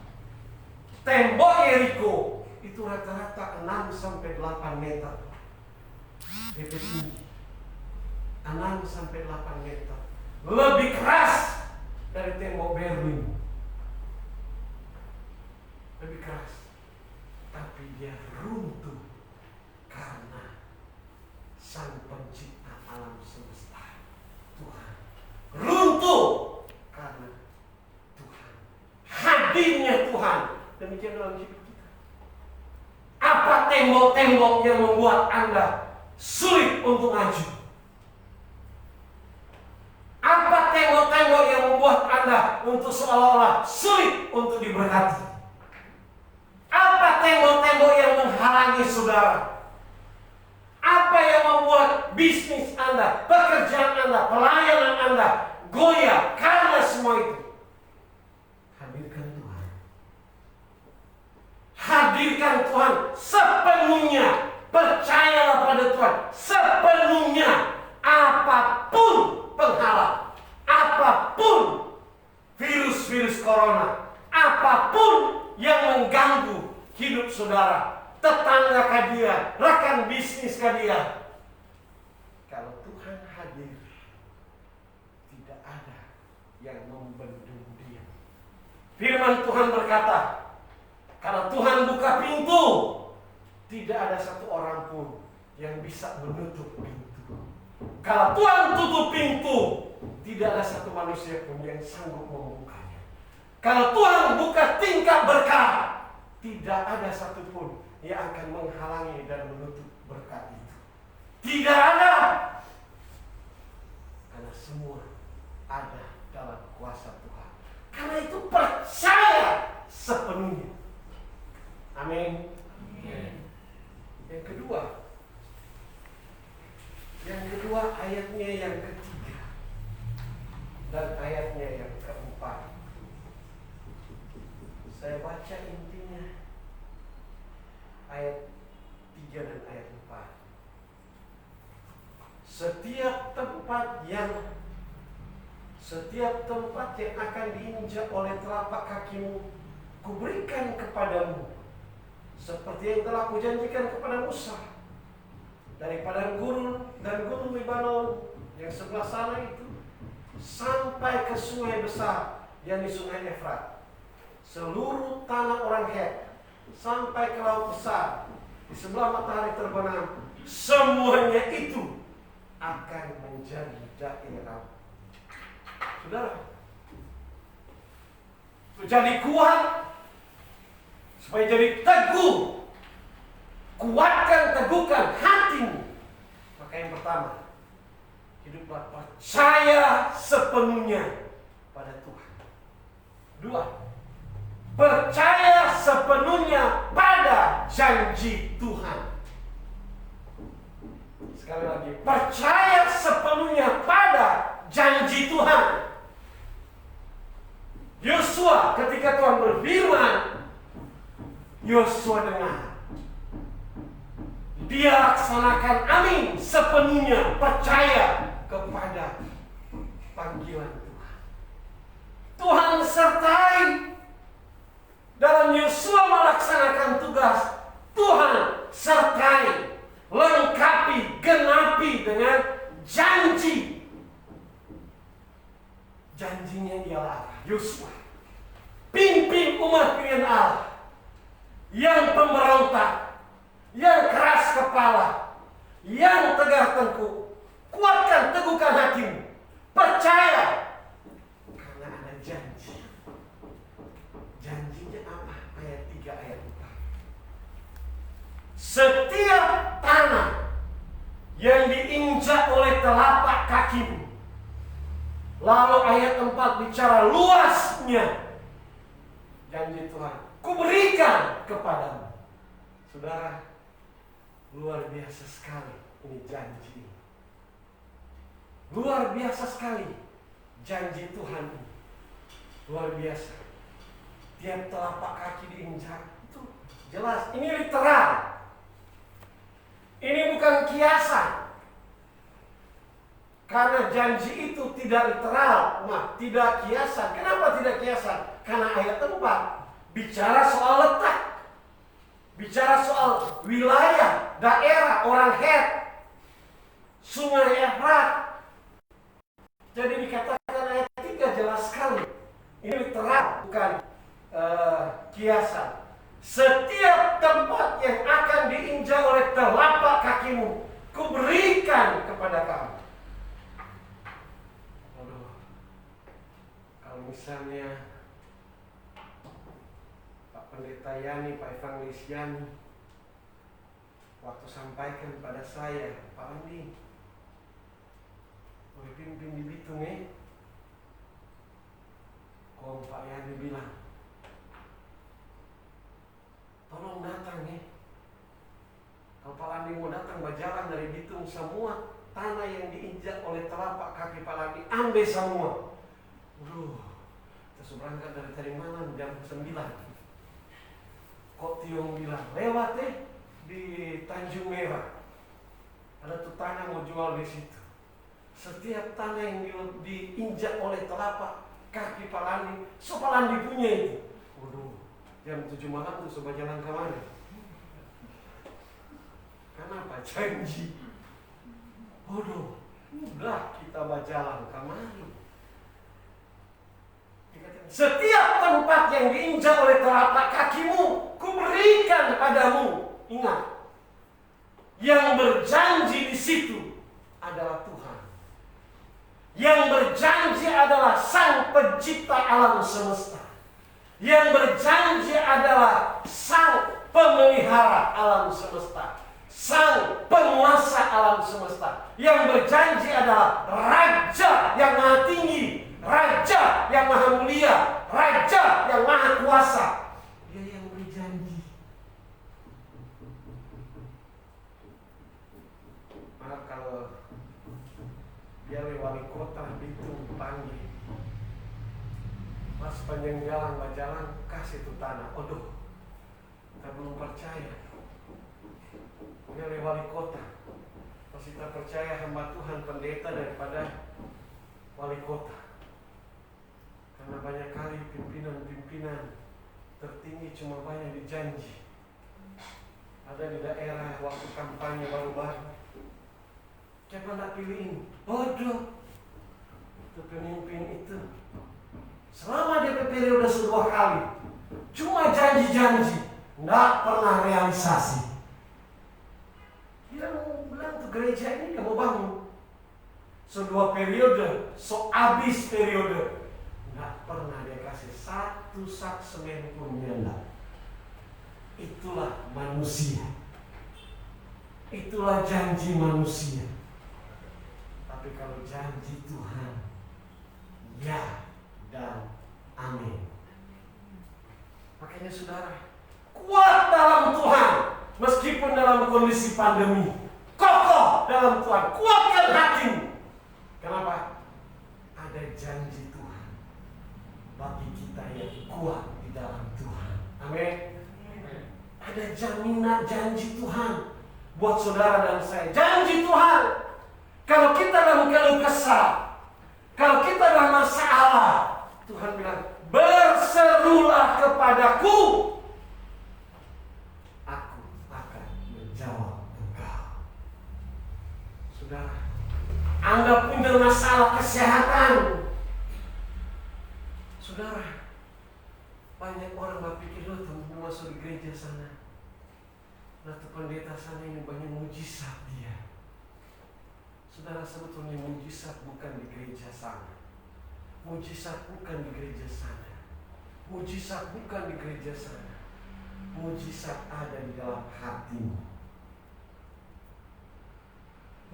Tembok Yeriko itu rata-rata 6-8 meter. DP tinggi 6-8 meter. Lebih keras dari tembok Berlin. Lebih keras. Tapi dia runtuh karena Sang Pencipta alam semesta, Tuhan. Runtuh karena Tuhan. Hadirnya Tuhan. Demikian dalam hidup kita. Apa tembok-tembok yang membuat Anda sulit untuk maju? Apa tembok-tembok yang membuat Anda untuk seolah-olah sulit untuk diberkati? Apa tembok-tembok yang menghalangi saudara? Apa yang membuat bisnis Anda, pekerjaan Anda, pelayanan Anda goyah karena semua itu? Hadirkan Tuhan. Hadirkan Tuhan sepenuhnya. Percayalah pada Tuhan sepenuhnya. Apapun penghalang, apapun virus-virus corona, apapun yang mengganggu hidup saudara, tetangga dia, rekan bisnis dia, kalau Tuhan hadir, tidak ada yang membendung dia. Firman Tuhan berkata, kalau Tuhan buka pintu, tidak ada satu orang pun yang bisa menutup pintu. Kalau Tuhan tutup pintu, tidak ada satu manusia pun yang sanggup membukanya. Kalau Tuhan buka tingkap berkat, tidak ada satupun yang akan menghalangi dan menutup berkat itu. Tidak ada. Karena semua ada dalam kuasa Tuhan. Karena itu percaya sepenuhnya. Amin. Yang kedua ayatnya yang ketiga dan ayatnya yang keempat. Saya baca intinya ayat 3 dan ayat 4. Setiap tempat yang akan diinjak oleh telapak kakimu, kuberikan kepadamu, seperti yang telah kujanjikan kepada Musa, dari padang gurun dan gunung Libanon yang sebelah sana itu, sampai ke sungai besar yang di sungai Efrat, seluruh tanah orang Het, sampai ke laut besar di sebelah matahari terbenam, semuanya itu akan menjadi daerah. Saudara, jadi kuat, supaya jadi teguh, kuatkan, teguhkan hatimu pertama, hiduplah percaya sepenuhnya pada Tuhan. 2, percaya sepenuhnya pada janji Tuhan. Sekali lagi, percaya sepenuhnya pada janji Tuhan. Yosua ketika Tuhan berfirman, Yosua dengar. Dia laksanakan, amin, sepenuhnya percaya kepada panggilan Tuhan. Tuhan sertai dalam Yosua melaksanakan tugas. Tuhan sertai, lengkapi, genapi dengan janji. Janjinya ialah Yosua, pimpin umat pilihan Allah yang pemberontak, yang keras kepala, yang tegar tengkuk. Kuatkan, teguhkan hatimu, percaya, karena ada janji. Janjinya apa? Ayat 3, ayat 4. Setiap tanah yang diinjak oleh telapak kakimu. Lalu ayat 4 bicara luasnya janji Tuhan, kuberikan kepadamu. Saudara, luar biasa sekali ini janji. Luar biasa sekali janji Tuhan ini. Luar biasa. Tiap telapak kaki diinjak, itu jelas. Ini literal. Ini bukan kiasan. Karena janji itu tidak literal, tidak kiasan. Kenapa tidak kiasan? Karena ayat 4 bicara soal letak, bicara soal wilayah, daerah, orang Het, Sungai Efrat. Jadi dikatakan ayat 3 jelas sekali. Ini literal, bukan kiasan. Setiap tempat yang akan diinjak oleh telapak kakimu, kuberikan kepada kamu. Aduh, kalau misalnya Pak Pendeta Yani, Pak Evangelis Yani waktu sampaikan pada saya, Pak Andi, boleh pimpin di Bitung Kok Pak Yani bilang, tolong datang kalau Pak Landi mau datang, berjalan dari Bitung, semua tanah yang diinjak oleh telapak kaki Pak Landi, ambil semua. Kita berangkat dari tadi malam jam 9. Kok Tiong bilang, lewat di Tanjung Merah. Ada tuh tanah mau jual di situ. Setiap tanah yang diinjak oleh telapak kaki Pak Landi, Pak Landi punya itu. Jam 7 malam tuh coba jalan ke mana? Kenapa? Janji. Udah kita berjalan ke mana? Setiap tempat yang diinjak oleh telapak kakimu, kuberikan padamu. Ingat, yang berjanji di situ adalah Tuhan. Yang berjanji adalah Sang Pencipta alam semesta. Yang berjanji adalah Sang Pemelihara alam semesta, Sang Penguasa alam semesta. Yang berjanji adalah Raja yang Maha Tinggi, Raja yang Maha Mulia, Raja yang Maha Kuasa. Dia yang berjanji. Maka kalau dia wali kota Bitung panggil, Mas panjang jalan, berjalan, kasih itu tanah. Kita belum percaya. Dia wali kota. Pas kita percaya hamba Tuhan pendeta daripada wali kota. Karena banyak kali pimpinan-pimpinan tertinggi cuma banyak dijanji. Ada di daerah waktu kampanye baru-baru. Siapa nak pilih ini? Itu pemimpin itu. Selama dia periode 2 kali, cuma janji-janji, nggak pernah realisasi. Dia mau bilang tuh gereja ini dia mau bangun. 2 periode, habis periode, nggak pernah dia kasih 1 sak semen pun dia. Itulah manusia. Itulah janji manusia. Tapi kalau janji Tuhan, ya dan amin. Makanya saudara, kuat dalam Tuhan meskipun dalam kondisi pandemi. Kokoh dalam Tuhan, kuatkan hatimu. Kenapa? Ada janji Tuhan bagi kita yang kuat di dalam Tuhan. Amin. Ada jaminan janji Tuhan buat saudara dan saya. Janji Tuhan, kalau kita dalam keluh kesah, kalau kita dalam masalah, Tuhan bilang, berserulah kepadaku, aku akan menjawab engkau. Saudara, Anda punya masalah kesehatan. Saudara, banyak orang berpikir, lo tuh masuk di gereja sana, atau pendeta sana ini banyak mujizat dia. Saudara, sebetulnya mujizat bukan di gereja sana. Mujizat bukan di gereja sana. Mujizat bukan di gereja sana. Mujizat ada di dalam hatimu.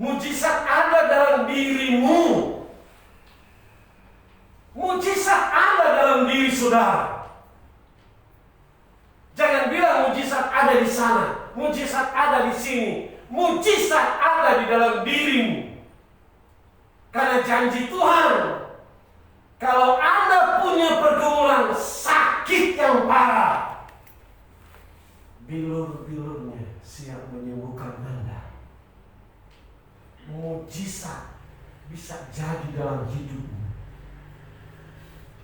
Mujizat ada dalam dirimu. Mujizat ada dalam diri saudara. Jangan bilang mujizat ada di sana, mujizat ada di sini. Mujizat ada di dalam dirimu. Karena janji Tuhan, kalau Anda punya pergumulan sakit yang parah, bilur-bilurnya siap menyembuhkan Anda. Mujizat bisa jadi dalam hidupmu.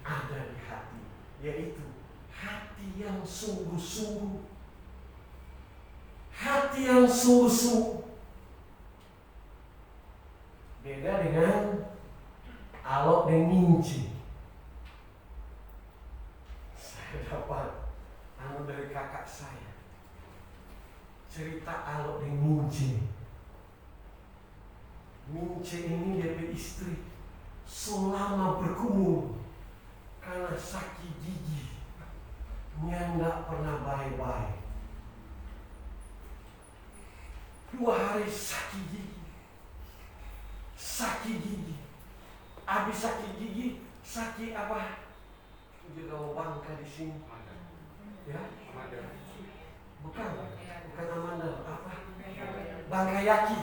Ada di hati, yaitu hati yang sungguh-sungguh. Hati yang sungguh-sungguh. Beda dengan alok dan minci. Saya dapat dari kakak saya cerita alok dan minci. Minci ini dia istri selama bergumul karena sakit gigi, nggak pernah baik-baik. 2 hari sakit gigi. Habis sakit gigi, sakit apa? Juga mau bangka di sini. Ya? Bukan Amanda, apa? Bangka Yaki.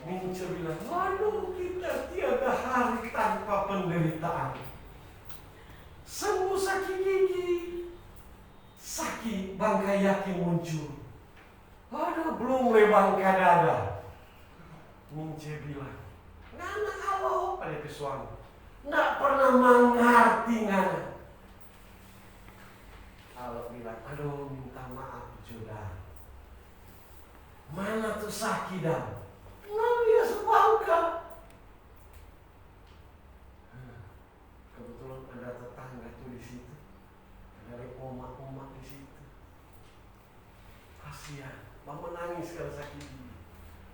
Mince bilang, waduh, kita tiada hari tanpa penderitaan. Sembuh sakit gigi, sakit bangka Yaki muncul. Waduh, belum bangka dada. Mince bilang, Nana halo pada suami, nggak pernah mengerti Nana. Kalau bilang, aduh minta maaf sudah. Mana tuh sakit dah? Nggak biasa bangka. Kebetulan ada tetangga tuh di situ, dari omak-omak di situ. Kasihan, mama nangis kalau sakit gigi.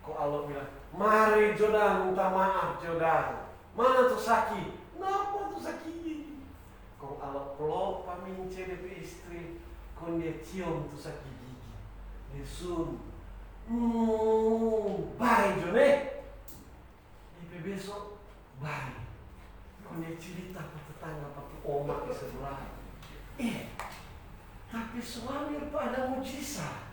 Kok Allah bilang, mari Jodan minta maaf Jodan. Mana tuh sakit? Kenapa tuh sakit gigi? Kok Allah pelop pamince dari istri, kok dia cium tuh sakit gigi. Dia sun, baik Jone. Di besok baik. Kok dia cerita ke tetangga pakai omak di sebelah. Tapi suami pada mujizat.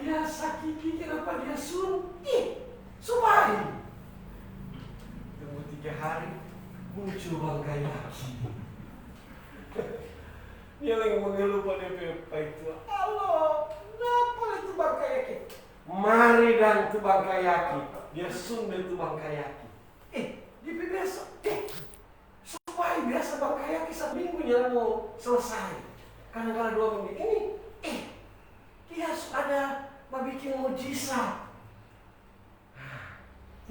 Dia sakit gigi, kenapa dia sun? Subai. Tunggu 3 hari, muncul bangka Yaki. Dia lagi mengeluh pada Bapak itu. Allah, kenapa itu bangka Yaki? Mari dan itu bangka Yaki. Dia sun itu bangka Yaki. Di besok, subai biasa bangka Yaki 1 minggu yang mau selesai. Kadang-kadang 2 minggu ini, dia ada bikin mujizat.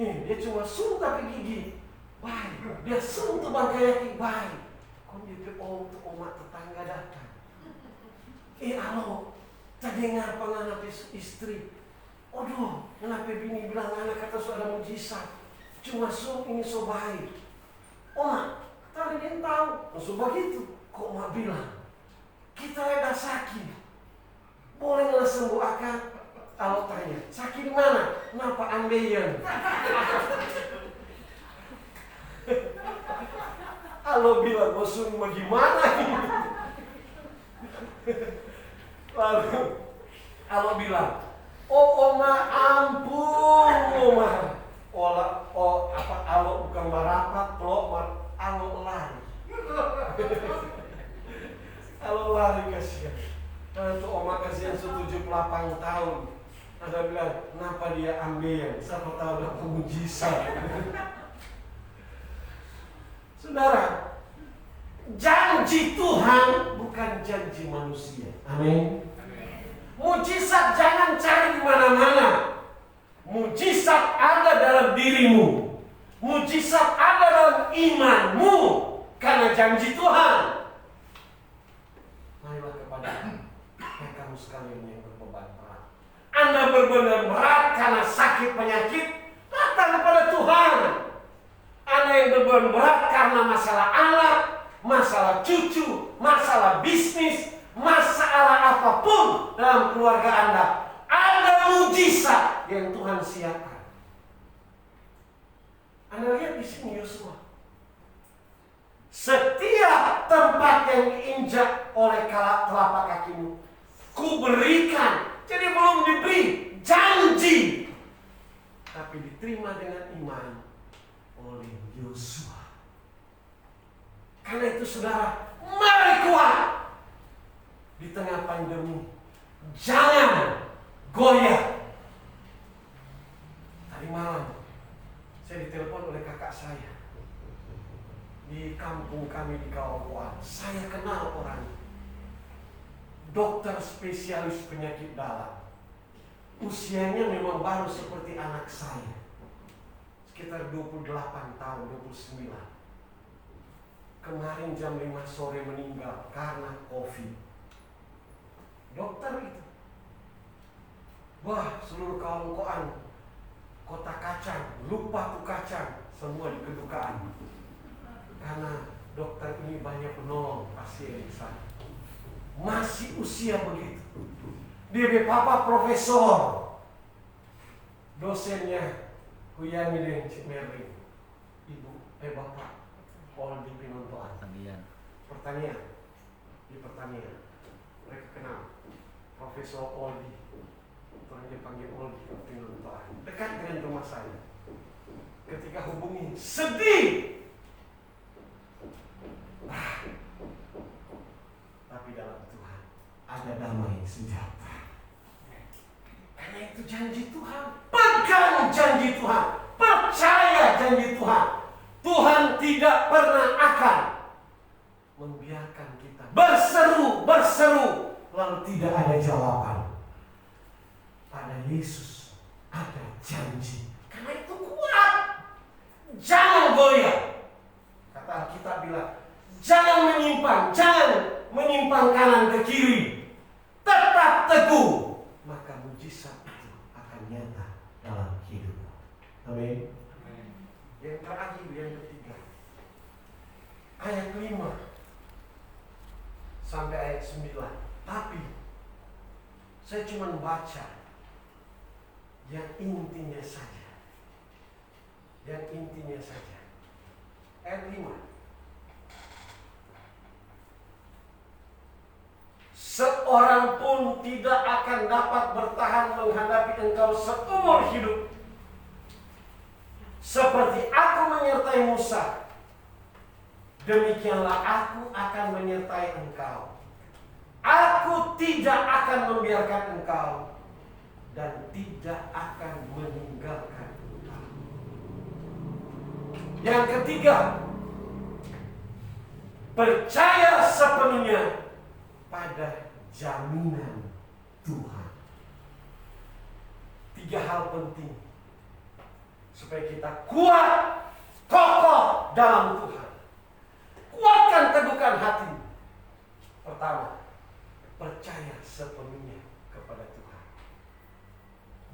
Dia cuma sun tapi gigi baik. Dia sun tuh bangka Yaki baik. Kok dia tuh omak tetangga datang. Alo, tadi ngapa ngana istri? Aduh, kenapa bini bilang anak kata sudah mujizat. Cuma sun ini so baik. Omak, tadi dia tahu. Maksud begitu. Kok mak bilang kita ada sakit. Boleh nggak sembuh akan? Kalau tanya, sakit di mana? Kenapa ambeien? Kalau bilang bosun bagaimana ini? Lalu kalau bilang, oh oma ampun oma, alo bukan marapat, alo lari. Alo lari kasihan. Itu oma kasihan 78 tahun. Ada bilang, kenapa dia ambil? Siapa tahu ada mujizat. Saudara, janji Tuhan bukan janji manusia. Amin. Mujizat jangan cari di mana-mana. Mujizat ada dalam dirimu. Mujizat ada dalam imanmu. Karena janji Tuhan. Marilah kepada kamu sekalian yang berbeban berat. Anda berbeban berat karena sakit penyakit, datang kepada Tuhan. Anda yang berbeban berat karena masalah anak, masalah cucu, masalah bisnis, masalah apapun dalam keluarga Anda, ada mujizat yang Tuhan siapkan. Anda lihat di sini Yosua. Setiap tempat yang diinjak oleh telapak kakimu, ku berikan. Jadi belum diberi janji, tapi diterima dengan iman oleh Yosua. Karena itu saudara, mari kuat di tengah pandemi. Jangan goyah. Tadi malam saya ditelepon oleh kakak saya di kampung kami di Kawawan. Saya kenal orang, dokter spesialis penyakit dalam. Usianya memang baru seperti anak saya, sekitar 28 tahun, 29. Kemarin jam 5 sore meninggal karena COVID. Dokter itu. Wah, seluruh kawan-kawan kota kacang, lupa tuh kacang, semua di kedukaan. Karena dokter ini banyak menolong pasien di sana. Masih usia begitu. Dia papa profesor. Dosennya Kuyani dan Cik Merlin. Bapak Paul di Pinontoan. Pertanian. Di pertanian. Mereka kenal Profesor Oldi. Orang dipanggil Oldi Pinontoan. Dekat dengan rumah saya. Ketika hubungi, sedih. Tapi dalam Tuhan ada damai sejahtera. Karena itu janji Tuhan. Pegang janji Tuhan. Percaya janji Tuhan. Tuhan tidak pernah akan membiarkan kita berseru lalu tidak ada jawaban. Pada Yesus ada janji. Karena itu kuat. Jangan goyah. Kata Alkitab bilang, jangan menyimpang kanan ke kiri. Tetap teguh. Maka mujizat itu akan nyata dalam hidup. Amin. Yang terakhir, yang ketiga. Ayat 5 sampai ayat 9. Tapi saya cuma baca yang intinya saja. Yang intinya saja. Ayat 5. Seorang pun tidak akan dapat bertahan menghadapi engkau seumur hidup. Seperti aku menyertai Musa, demikianlah aku akan menyertai engkau. Aku tidak akan membiarkan engkau dan tidak akan meninggalkan engkau. Yang ketiga, percaya sepenuhnya pada jaminan Tuhan. 3 hal penting supaya kita kuat, kokoh dalam Tuhan. Kuatkan, teguhkan hati. Pertama, percaya sepenuhnya kepada Tuhan.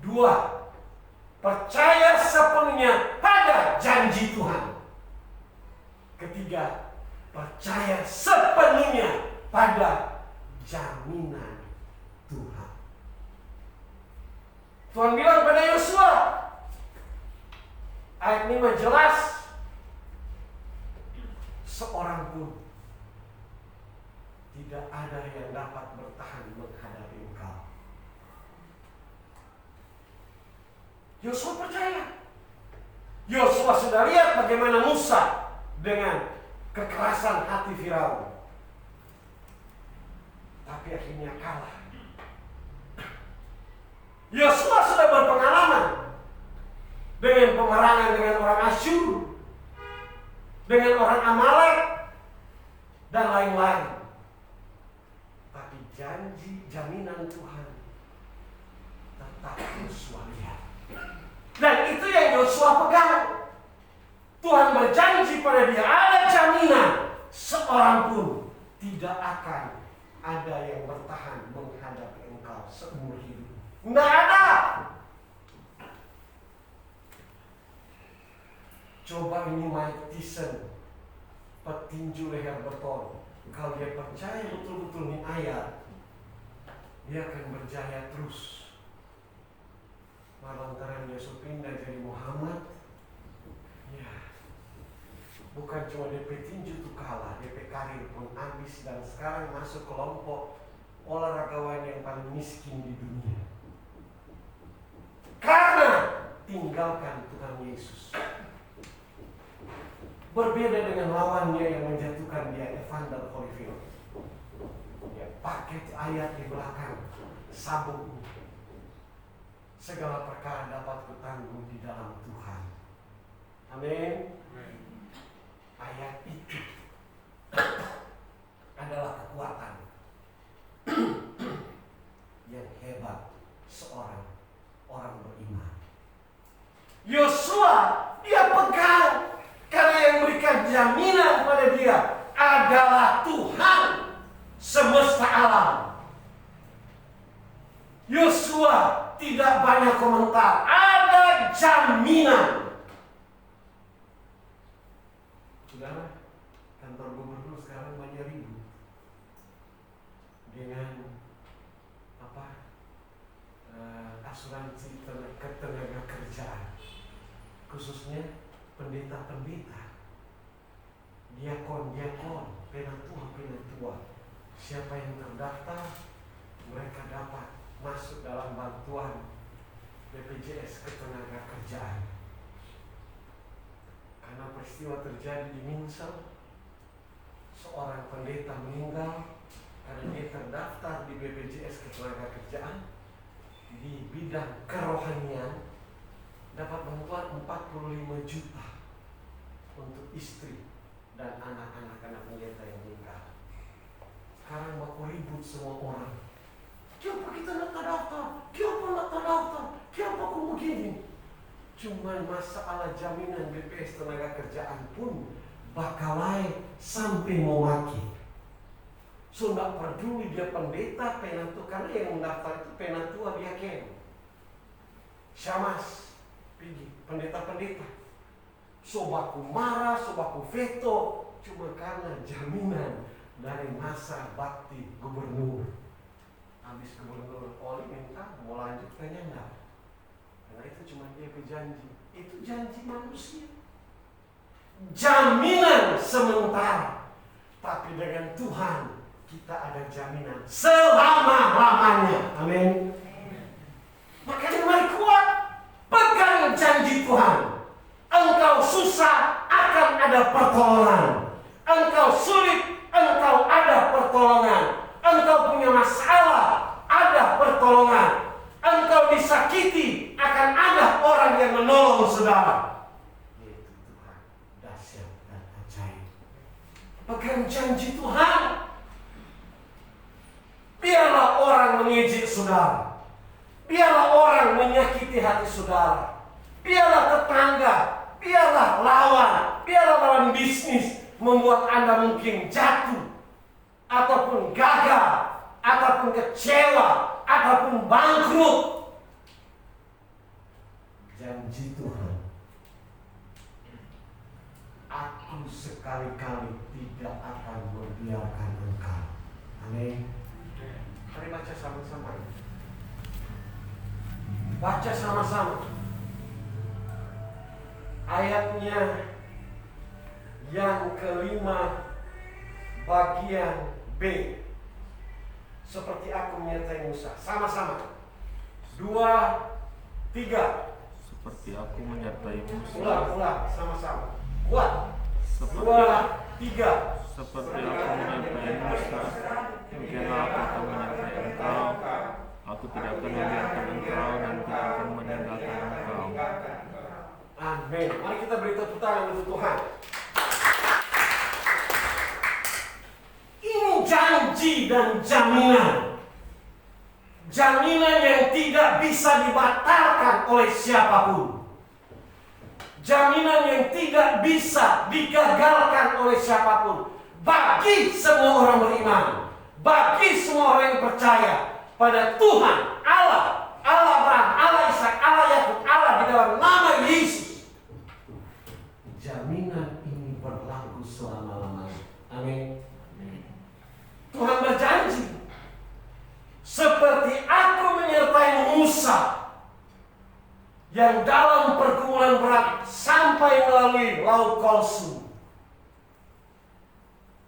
2, percaya sepenuhnya pada janji Tuhan. Ketiga, percaya sepenuhnya pada jaminan Tuhan. Tuhan bilang pada Yosua, ayat 5 jelas, seorang pun tidak ada yang dapat bertahan menghadapi engkau. Yosua percaya. Yosua sudah lihat bagaimana Musa dengan kekerasan hati Firaun, tapi akhirnya kalah. Yosua sudah berpengalaman dengan peperangan dengan orang Asyur, dengan orang Amalek, dan lain-lain. Tapi janji jaminan Tuhan tetap Yosua lihat. Dan itu yang Yosua pegang. Tuhan berjanji pada dia, ada jaminan seorang pun tidak akan ada yang bertahan menghadapi engkau seumur hidup. Tidak ada. Coba ini Mike Tyson, petinju leher beton. Kalau dia percaya betul-betul ini ayat, dia akan berjaya terus. Lantaran Yesus pindah jadi Muhammad, ya, bukan cuma DP tinju tuh kalah, DP karir pun habis dan sekarang masuk kelompok olahragawan yang paling miskin di dunia. Karena tinggalkan Tuhan Yesus. Berbeda dengan lawannya yang menjatuhkan dia, Evander Holyfield. Ya, pakai ayat di belakang sabuk. Segala perkara dapat kutanggung di dalam Tuhan. Amin. Ayat itu adalah kekuatan yang hebat seorang orang beriman. Yosua dia pegang karena yang memberikan jaminan pada dia adalah Tuhan semesta alam. Yosua tidak banyak komentar, ada jaminan. Saudara, kantor gubernur sekarang banyak ribut dengan asuransi ketenaga kerjaan, khususnya pendeta-pendeta, diakon, penatua. Siapa yang terdaftar, mereka dapat masuk dalam bantuan BPJS ketenaga kerjaan. Karena peristiwa terjadi di Minsel, seorang pendeta meninggal karena dia terdaftar di BPJS ketenaga kerjaan di bidang kerohanian, dapat bantuan 45 juta untuk istri dan anak-anak pendeta yang meninggal. Sekarang baku ribut semua orang. Kenapa kita nak terdaftar? Kenapa nak terdaftar? Kenapa aku begini? Cuma masalah jaminan BPS tenaga kerjaan pun bakalai sampai mau maki. So tak peduli dia pendeta, penatua, karena yang mendaftar itu penatua dia ken. Syamas, pergi pendeta-pendeta. So baku marah, so baku veto, cuma karena jaminan dari masa bakti gubernur. Habis gubernur Oli minta mau lanjut kayaknya enggak. Karena itu cuma dia berjanji. Itu janji manusia. Jaminan sementara. Tapi dengan Tuhan kita ada jaminan selama-lamanya. Amin. Makanya mari kuat. Pegang janji Tuhan. Engkau susah akan ada pertolongan. Engkau sulit, engkau ada pertolongan. Engkau punya masalah, ada pertolongan. Engkau disakiti, akan ada orang yang menolong saudara. Yaitu Tuhan, dahsyat dan ajaib. Pegang janji Tuhan. Biarlah orang mengejek saudara. Biarlah orang menyakiti hati saudara. Biarlah tetangga, biarlah lawan, biarlah lawan bisnis membuat Anda mungkin jatuh, ataupun gagal, ataupun kecewa, ataupun bangkrut. Janji Tuhan, aku sekali-kali tidak akan membiarkan engkau. Amin. Mari baca sama-sama. Baca sama-sama ayatnya yang kelima bagian B. Seperti aku menyertai Musa. Sama-sama. 2, 3. Seperti aku menyertai Musa. Ulang sama-sama. Kuat. Seperti 2, 3. Seperti aku menyertai Musa, demikianlah aku akan menyertai engkau. Aku tidak akan membiarkan engkau dan tidak akan meninggalkan engkau. Amin. Mari kita beri tepuk tangan untuk Tuhan. Ini janji dan jaminan. Jaminan yang tidak bisa dibatalkan oleh siapapun. Jaminan yang tidak bisa digagalkan oleh siapapun. Bagi semua orang beriman, bagi semua orang yang percaya pada Tuhan Allah, Allah Abraham, Allah Ishak, Allah Yakub, Allah di dalam nama Yesus. Jaminan ini berlaku selama-lamanya. Amin. Tuhan berjanji, seperti aku menyertai Musa yang dalam pergumulan berat sampai melalui laut Kolsum,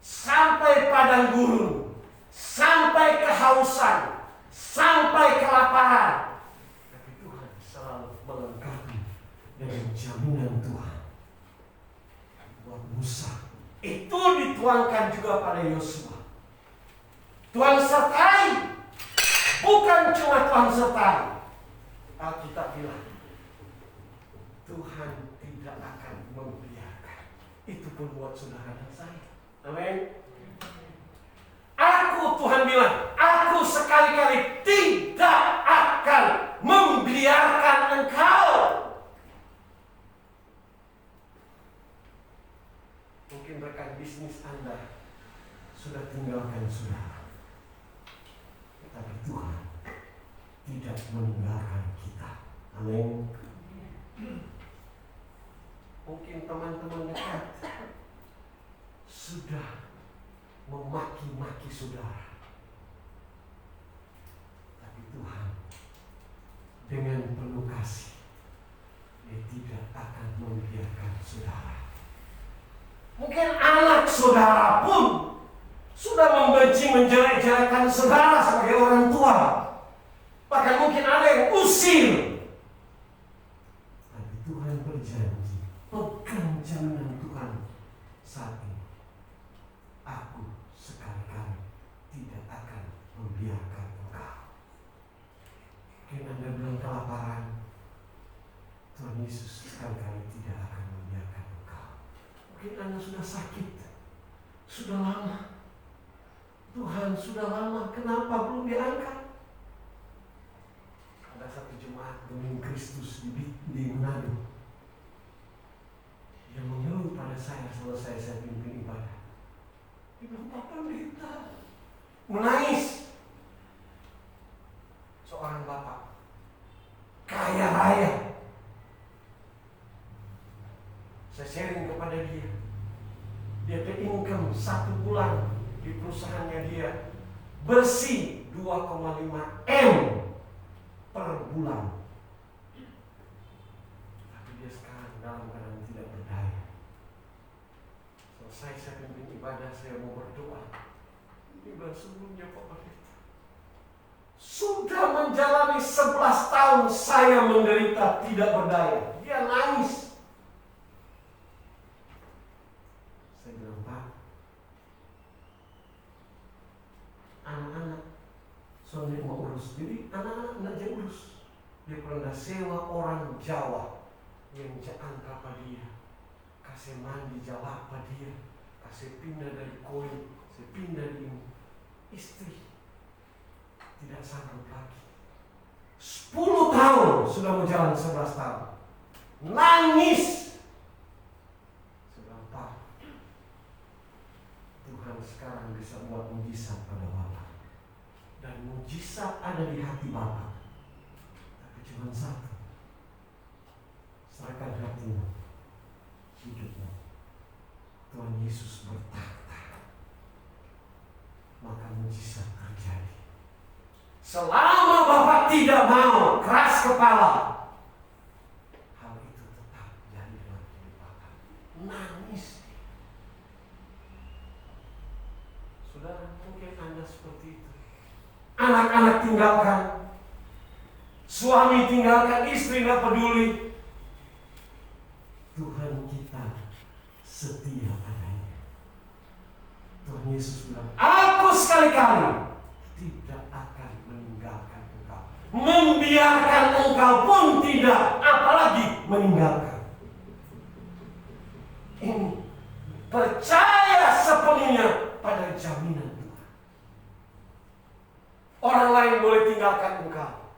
sampai padang gurun, sampai kehausan, sampai kelaparan. Tapi Tuhan selalu melengkapi dengan jaminan Tuhan buat Musa. Itu dituangkan juga pada Yosua. Tuhan sertai, bukan cuma Tuhan sertai. Alkitab bilang Tuhan tidak akan membiarkan. Itu pun buat saudara dan saya. Amin. Aku, Tuhan bilang, aku sekali-kali tidak akan membiarkan engkau. Mungkin rekan bisnis Anda sudah tinggalkan saudara, tapi Tuhan tidak meninggalkan kita. Amin. Mungkin teman-teman dekat sudah memaki-maki saudara, tapi Tuhan dengan penuh kasih Dia tidak akan membiarkan saudara. Mungkin anak saudara pun sudah membenci, menjelek-jelekan saudara sebagai orang tua. Bahkan mungkin ada yang usir. Tapi Tuhan berjanji, pegang jaminan Tuhan saat ini. Aku sekali-kali tidak akan membiarkan engkau. Mungkin Anda bilang kelaparan, Tuhan Yesus sekali-kali tidak akan membiarkan engkau. Mungkin Anda sudah sakit, sudah lama. Tuhan sudah lama, kenapa belum diangkat? Ada satu jemaat demi Kristus di Manado. Dia mengeluh pada saya selesai saya pimpin ibadah. Dia bilang, Pak Pendeta, menangis. Seorang bapak kaya raya. Saya sharing kepada dia. Dia income 1 bulan di perusahaannya dia bersih 2,5 M per bulan. Tapi dia sekarang dalam keadaan tidak berdaya. Selesai saya pimpin ibadah, saya mau berdoa. Dia bilang, sebelumnya Pak Pendeta, sudah menjalani 11 tahun saya menderita tidak berdaya. Dia nangis. Saya bilang, Pak, anak-anak soalnya mau urus. Jadi anak-anak tidak jadi urus. Dia pernah sewa orang Jawa yang angkat dia, kasih mandi jalapa dia, kasih pindah dari koin, kasih pindah di istri. Tidak sanggup lagi. 10 tahun sudah berjalan, 11 tahun. Nangis. Sudah, Pak, Tuhan sekarang bisa buat mujizat pada Bapak. Dan mujizat ada di hati Bapak. Tapi cuma satu. Serahkan hatimu, hidupmu. Tuhan Yesus bertahta. Maka mujizat terjadi. Selama Bapak tidak mau keras kepala, hal itu tetap jadi dalam hidup Bapak. Nangis. Saudara, mungkin Anda seperti itu. Anak-anak tinggalkan, suami tinggalkan, istri nggak peduli. Tuhan kita setia padanya. Tuhan Yesus bilang, aku sekali-kali tidak akan meninggalkan engkau. Membiarkan engkau pun tidak, apalagi meninggalkan. Ini percaya sepenuhnya pada jaminan Tuhan. Orang lain boleh tinggalkan engkau,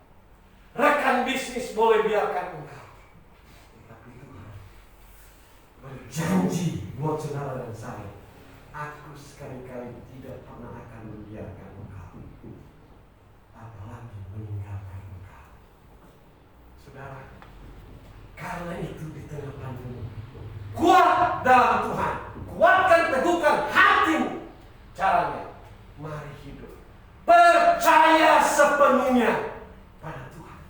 rekan bisnis boleh biarkan engkau, tapi Tuhan berjanji buat saudara dan saya, aku sekali-kali tidak pernah akan membiarkan engkau, apalagi meninggalkan engkau. Saudara, karena itu di tengah pandemi, kuat dalam Tuhan, kuatkan, teguhkan hatimu. Caranya, mari hidup percaya sepenuhnya pada Tuhan.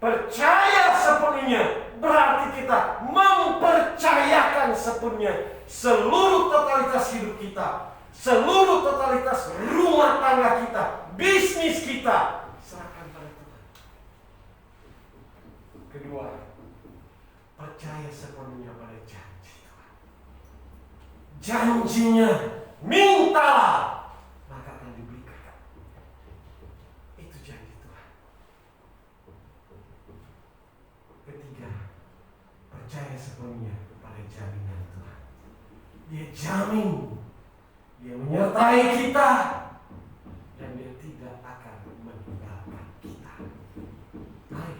Percaya sepenuhnya berarti kita mempercayakan sepenuhnya seluruh totalitas hidup kita, seluruh totalitas rumah tangga kita, bisnis kita, serahkan pada Tuhan. Kedua, percaya sepenuhnya pada janji Tuhan. Janjinya, mintalah maka akan diberikan. Itu janji Tuhan. Ketiga, percaya sepenuhnya pada jaminan Tuhan. Dia jamin, dia menyertai kita, dan dia tidak akan meninggalkan kita. Baik,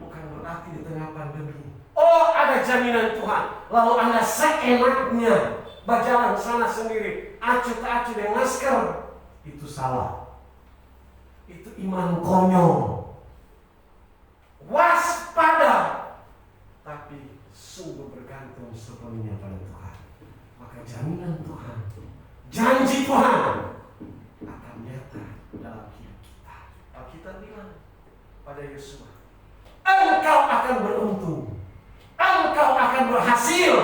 bukan berarti di tengah pandemi, oh ada jaminan Tuhan, lalu Anda seenaknya berjalan sana sendiri, acuh-acuh dengan masker. Itu salah. Itu iman konyol. Waspada, tapi sungguh bergantung sepenuhnya pada Tuhan. Maka jaminan Tuhan, janji Tuhan akan nyata dalam hidup kita. Alkitab bilang pada Yosua, engkau akan beruntung, engkau akan berhasil,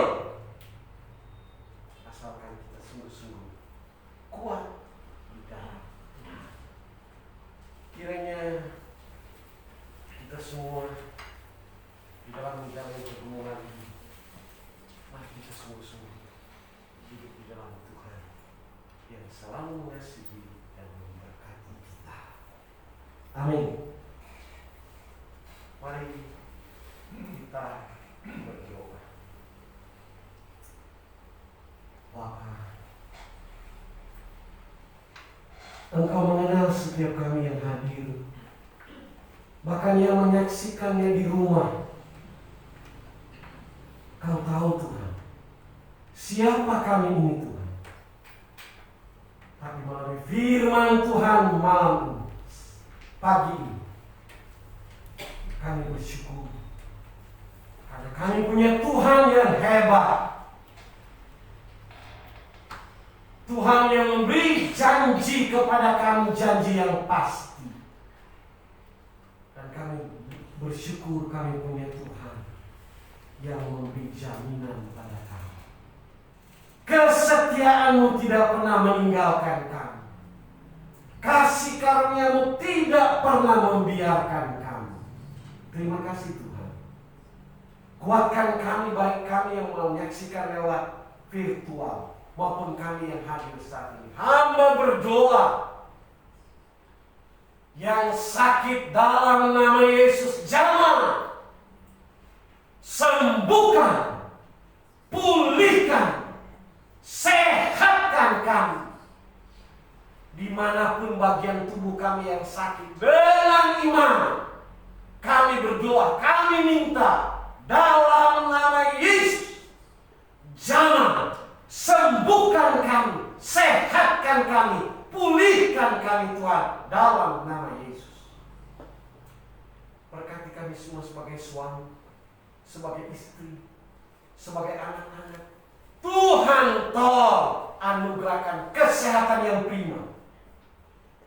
asalkan kita sungguh-sungguh kuat di dalam Tuhan. Kiranya kita semua di dalam menjalani pergumulan ini, mari kita sungguh-sungguh hidup di dalam Tuhan yang selalu mengasihi dan memberkati kita. Amin. Mari kita berdoa. Bapa, Engkau mengenal setiap kami yang hadir, bahkan yang menyaksikannya di rumah. Kau tahu Tuhan, siapa kami ini Tuhan. Tapi melalui firman Tuhan malam pagi ini, kami bersyukur karena kami punya Tuhan yang hebat, Tuhan yang memberi janji kepada kami, janji yang pasti. Dan kami bersyukur kami punya Tuhan yang memberi jaminan pada kami. Kesetiaan-Mu tidak pernah meninggalkan kami. Kasih karunia-Mu tidak pernah membiarkan kami. Terima kasih Tuhan. Kuatkan kami, baik kami yang menyaksikan lewat virtual maupun kami yang hadir saat ini. Hamba berdoa, yang sakit dalam nama Yesus jamah, sembuhkan, pulihkan, sehatkan kami. Dimanapun bagian tubuh kami yang sakit, dengan iman kami berdoa, kami minta dalam nama Yesus, jamah, sembuhkan kami, sehatkan kami, pulihkan kami Tuhan dalam nama Yesus. Berkati kami semua sebagai suami, sebagai istri, sebagai anak-anak. Tuhan tolong anugerahkan kesehatan yang prima,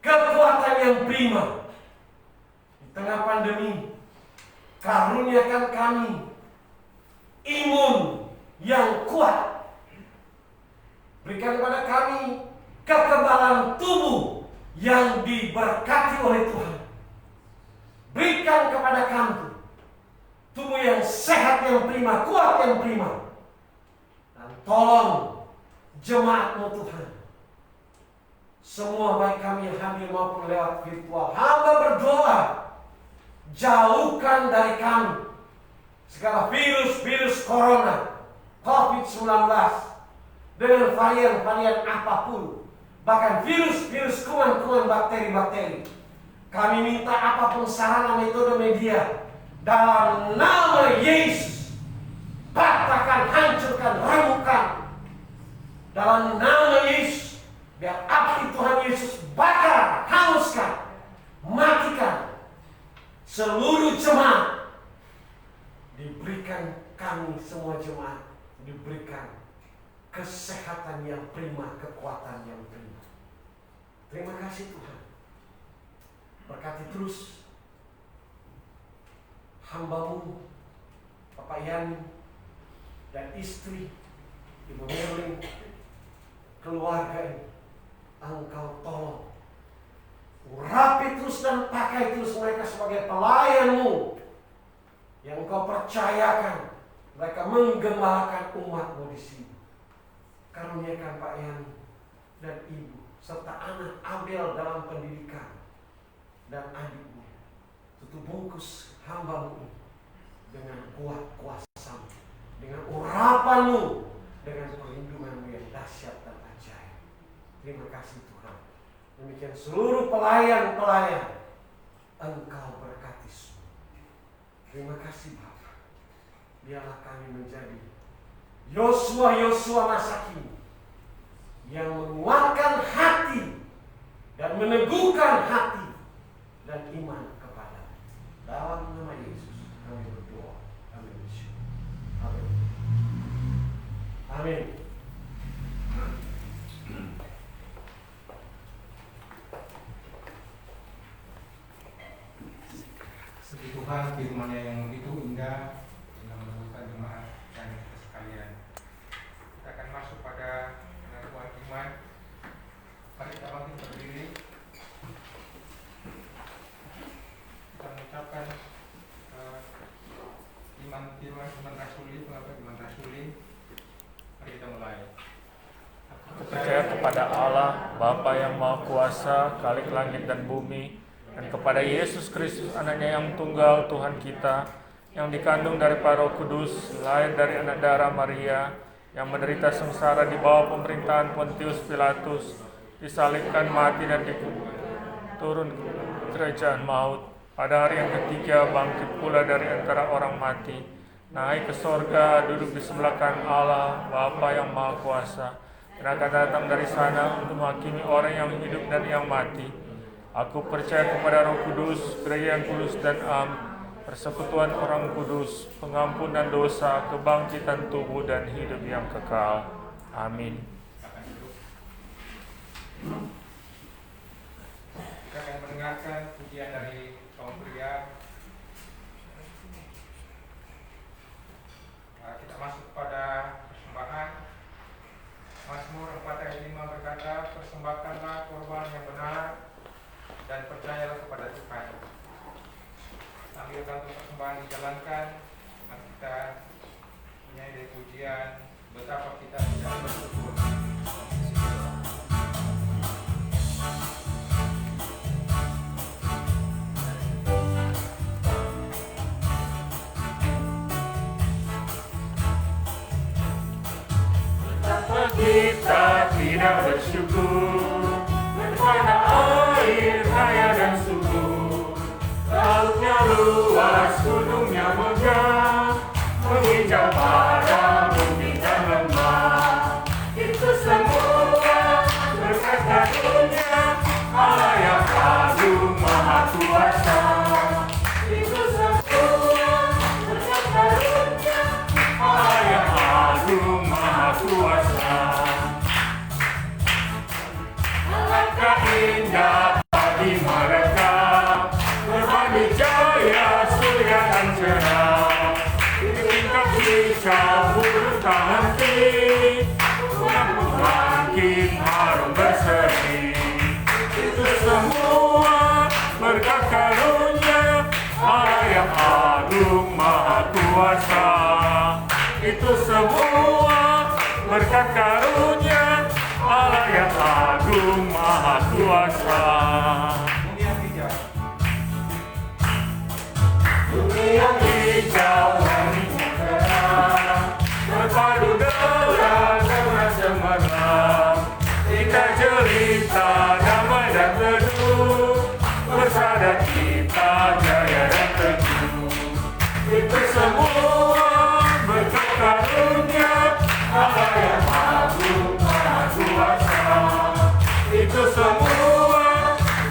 kekuatan yang prima. Di tengah pandemi, karuniakan kami imun yang kuat. Berikan kepada kami kekebalan tubuh yang diberkati oleh Tuhan. Berikan kepada kami tubuh yang sehat, yang prima, kuat, yang prima. Dan tolong jemaat-Mu Tuhan, semua baik kami yang hadir maupun lewat virtual, hamba berdoa, jauhkan dari kami segala virus-virus corona, COVID-19, dengan varian-varian apapun, bahkan virus-virus kuman-kuman bakteri-bakteri. Kami minta apapun sarana metode media, dalam nama Yesus, patahkan, hancurkan, remukkan. Dalam nama Yesus, biar api Tuhan Yesus bakar, hanguskan, matikan seluruh jemaat. Diberikan kami semua jemaat, diberikan kesehatan yang prima, kekuatan yang prima. Terima kasih Tuhan. Berkati terus hamba-Mu, Bapak Yani dan istri, Ibu Merlin, keluarga ini. Engkau tolong, urapi terus dan pakai terus mereka sebagai pelayan-Mu yang Engkau percayakan. Mereka menggembalakan umat-Mu di sini. Karuniakan Pak Yani dan Ibu serta anak Abel dalam pendidikan, dan adiknya. Tutup bungkus hamba-Mu dengan kuat kuasa-Mu, dengan urapan-Mu, dengan perlindungan-Mu yang dahsyat dan ajaib. Terima kasih Tuhan. Demikian seluruh pelayan-pelayan, Engkau berkati semua. Terima kasih Bapa. Biarlah kami menjadi Yosua masa kini yang menguatkan hati dan meneguhkan hati dan iman kepada. Dalam nama Yesus kami berdoa. Amin. Amin. Amin. Puji Tuhan, firman-Nya yang begitu indah yang meneguhkan jemaat dan kita sekalian. Kita akan masuk pada pengakuan iman. Mari kita bangkit berdiri. Kita mengucapkan iman rasuli, pengakuan iman rasuli. Mari kita mulai. Aku percaya kepada Allah, Bapa yang Maha Kuasa, Khalik langit dan bumi, dan kepada Yesus Kristus, Anaknya yang tunggal, Tuhan kita, yang dikandung dari Roh Kudus, lahir dari anak darah Maria, yang menderita sengsara di bawah pemerintahan Pontius Pilatus, disalibkan, mati, dan turun ke kerajaan maut. Pada hari yang ketiga bangkit pula dari antara orang mati, naik ke sorga, duduk di sebelah kanan Allah, Bapa yang Maha Kuasa, dan akan datang dari sana untuk menghakimi orang yang hidup dan yang mati. Aku percaya kepada Roh Kudus, gereja yang kudus dan persekutuan orang kudus, pengampunan dosa, kebangkitan tubuh dan hidup yang kekal. Amin. Kita akan mendengarkan pujian dari kaum pria. Kita masuk pada persembahan. Mazmur 4 ayat 5 berkata, persembahkanlah korban yang benar dan percayalah kepada Tuhan. Sambil kantung persembahan dijalankan, mari kita menyanyi dari pujian betapa kita tidak bersyukur. Betapa kita tidak bersyukur kepada air raya dan subur, lautnya luas, gunungnya megah, menginjak padang bumi dan lembah. Itu semua berkat karunia Allah yang agung maha kuasa. Itu semua berkat karunia Allah yang agung maha kuasa. Alangkah indah tak henti, Tuhan makin harum berseri. Itu semua berkat karunia Allah yang agung maha kuasa. Itu semua berkat karunia Allah yang agung maha kuasa. Bumi yang hijau langit yang cerah, berpadu deras dengan cemerlang. Kita jelita damai dan teduh, bersada kita jaya dan teguh. Itu semua berkat karunia Allah yang agung maha kuasa. Itu semua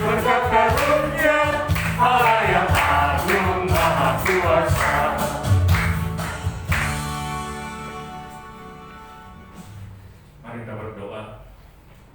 berkat karunia Allah yang agung maha kuasa. Mari kita berdoa.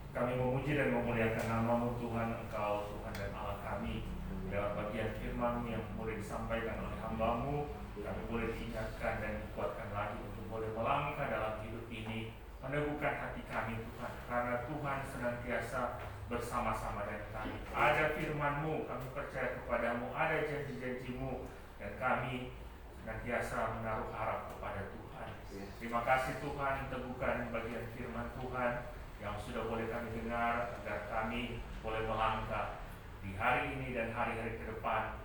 Kami memuji dan memuliakan nama-Mu Tuhan, Engkau Tuhan dan Allah kami. Lewat bagian firman-Mu yang boleh disampaikan oleh hamba-Mu, kami boleh diingatkan dan dikuatkan lagi untuk boleh melangkah dalam hidup ini, meneguhkan hati kami Tuhan, karena Tuhan senantiasa bersama-sama dengan kami. Ada firman-Mu, kami percaya kepadamu, ada janji-janji-Mu, dan kami senantiasa menaruh harap kepada Tuhan. Terima kasih Tuhan, teguhkan bagian firman Tuhan yang sudah boleh kami dengar, agar kami boleh melangkah di hari ini dan hari-hari ke depan.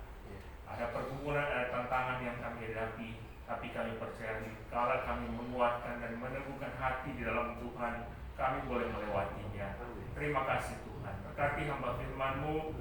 Ada pergumulan, ada tantangan yang kami hadapi, tapi kami percaya kalau kami menguatkan dan meneguhkan hati di dalam Tuhan, kami boleh melewatinya. Terima kasih Tuhan. Berkati hamba firman-Mu,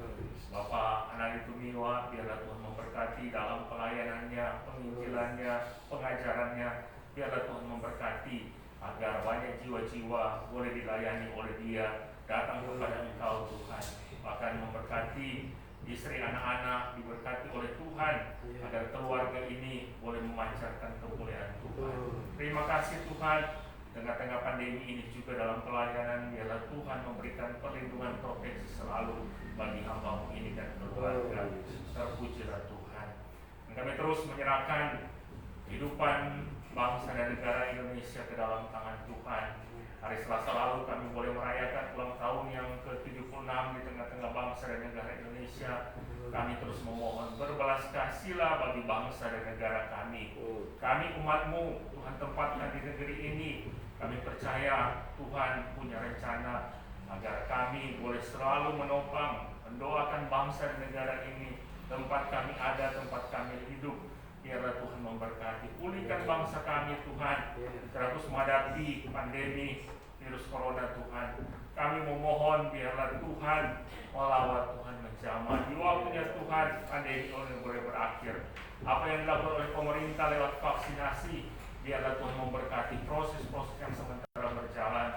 Bapak Anani Tumiwa, biarlah Tuhan memberkati dalam pelayanannya, penginjilannya, pengajarannya. Biarlah Tuhan memberkati agar banyak jiwa-jiwa boleh dilayani oleh Dia, datang kepada Engkau Tuhan. Bahkan memberkati istri, anak-anak, diberkati oleh Tuhan, agar keluarga ini boleh memancarkan kemuliaan Tuhan. Terima kasih Tuhan. Tengah-tengah pandemi ini juga dalam pelayanan, biarlah Tuhan memberikan perlindungan proteksi selalu bagi hamba-Mu ini dan keluarga. Terpujilah Tuhan. Dan kami terus menyerahkan kehidupan bangsa dan negara Indonesia ke dalam tangan Tuhan. Hari Selasa lalu kami boleh merayakan ulang tahun yang ke-76 di tengah-tengah bangsa dan negara Indonesia. Kami terus memohon berbelas kasihlah bagi bangsa dan negara kami. Kami umat-Mu, Tuhan tempatkan di negeri ini. Kami percaya Tuhan punya rencana agar kami boleh selalu menopang, mendoakan bangsa dan negara ini. Tempat kami ada, tempat kami hidup, biarlah Tuhan memberkati. Pulihkan bangsa kami Tuhan, terus menghadapi pandemi virus corona Tuhan. Kami memohon biarlah Tuhan melawat, Tuhan menjamah. Di waktunya Tuhan pandemi ini boleh berakhir. Apa yang dilakukan oleh pemerintah lewat vaksinasi, biarlah Tuhan memberkati proses-proses yang sementara berjalan,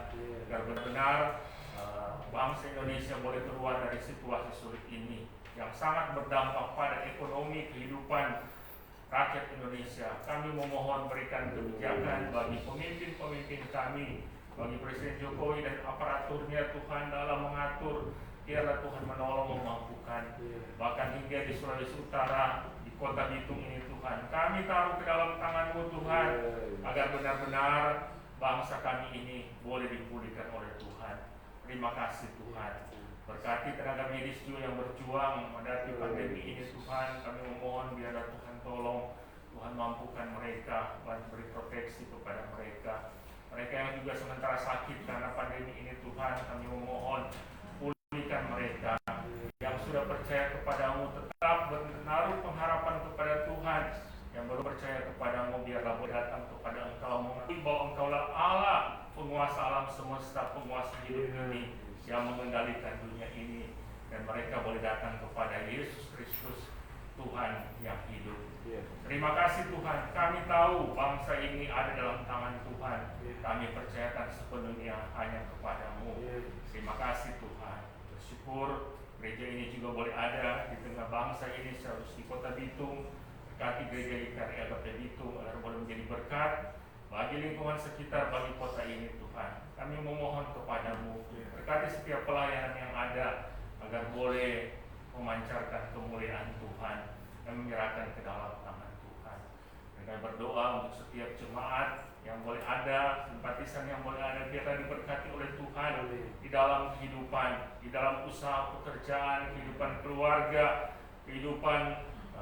agar benar-benar bangsa Indonesia boleh keluar dari situasi sulit ini yang sangat berdampak pada ekonomi kehidupan rakyat Indonesia. Kami memohon berikan kebijakan bagi pemimpin-pemimpin kami, bagi Presiden Jokowi dan aparaturnya Tuhan dalam mengatur. Biarlah Tuhan menolong, memampukan. Bahkan hingga di Sulawesi Utara, di kota Bitung ini Tuhan, kami taruh ke dalam tangan-Mu Tuhan, agar benar-benar bangsa kami ini boleh dipulihkan oleh Tuhan. Terima kasih Tuhan. Berkati tenaga medis juga yang berjuang menghadapi pandemi ini Tuhan. Kami memohon biarlah Tuhan tolong, Tuhan mampukan mereka, beri proteksi kepada mereka. Mereka yang juga sementara sakit karena pandemi ini Tuhan, kami memohon pulihkan mereka. Yang sudah percaya kepadamu tetap menaruh pengharapan kepada Tuhan. Yang baru percaya kepadamu biarlah boleh datang kepada Engkau, mengerti bahwa Engkaulah Allah, penguasa alam semesta, penguasa hidup ini, yang mengendalikan dunia ini, dan mereka boleh datang kepada Yesus Kristus, Tuhan yang hidup. Terima kasih Tuhan. Kami tahu bangsa ini ada dalam tangan Tuhan. Kami percayakan sepenuhnya hanya kepadamu. Terima kasih Tuhan. Bersyukur gereja ini juga boleh ada di tengah bangsa ini, seharusnya di kota Bitung. Berkati gereja GKRI Agape Bitung agar boleh menjadi berkat bagi lingkungan sekitar, bagi kota ini Tuhan. Kami memohon kepadamu, berkati setiap pelayanan yang ada, agar boleh memancarkan kemuliaan Tuhan dan menyerahkan ke dalam tangan Tuhan. Dan kami berdoa untuk setiap jemaat yang boleh ada, simpatisan yang boleh ada, biarlah diberkati oleh Tuhan di dalam kehidupan, di dalam usaha pekerjaan, kehidupan keluarga, kehidupan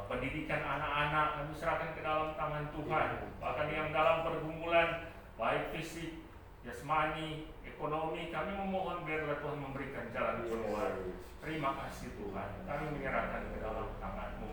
pendidikan anak-anak. Kami serahkan ke dalam tangan Tuhan. Bahkan yang dalam pergumulan baik fisik, jasmani, ekonomi, kami memohon biarlah Tuhan memberikan jalan keluar. Terima kasih Tuhan, kami menyerahkan ke dalam tangan-Mu.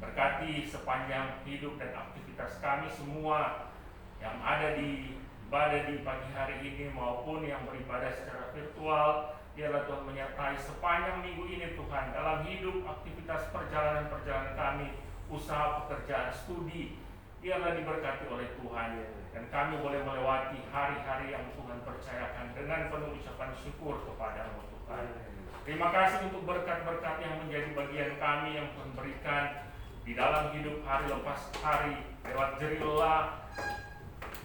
Berkati sepanjang hidup dan aktivitas kami semua yang ada di ibadah di pagi hari ini maupun yang beribadah secara virtual. Biarlah Tuhan menyertai sepanjang minggu ini Tuhan dalam hidup, aktivitas perjalanan-perjalanan kami, usaha pekerjaan, studi. Biarlah diberkati oleh Tuhan dan kami boleh melewati hari-hari yang Tuhan percayakan dengan penuh ucapan syukur kepada-Mu Tuhan. Terima kasih untuk berkat-berkat yang menjadi bagian kami yang Tuhan berikan di dalam hidup hari lepas hari lewat jerih-lelah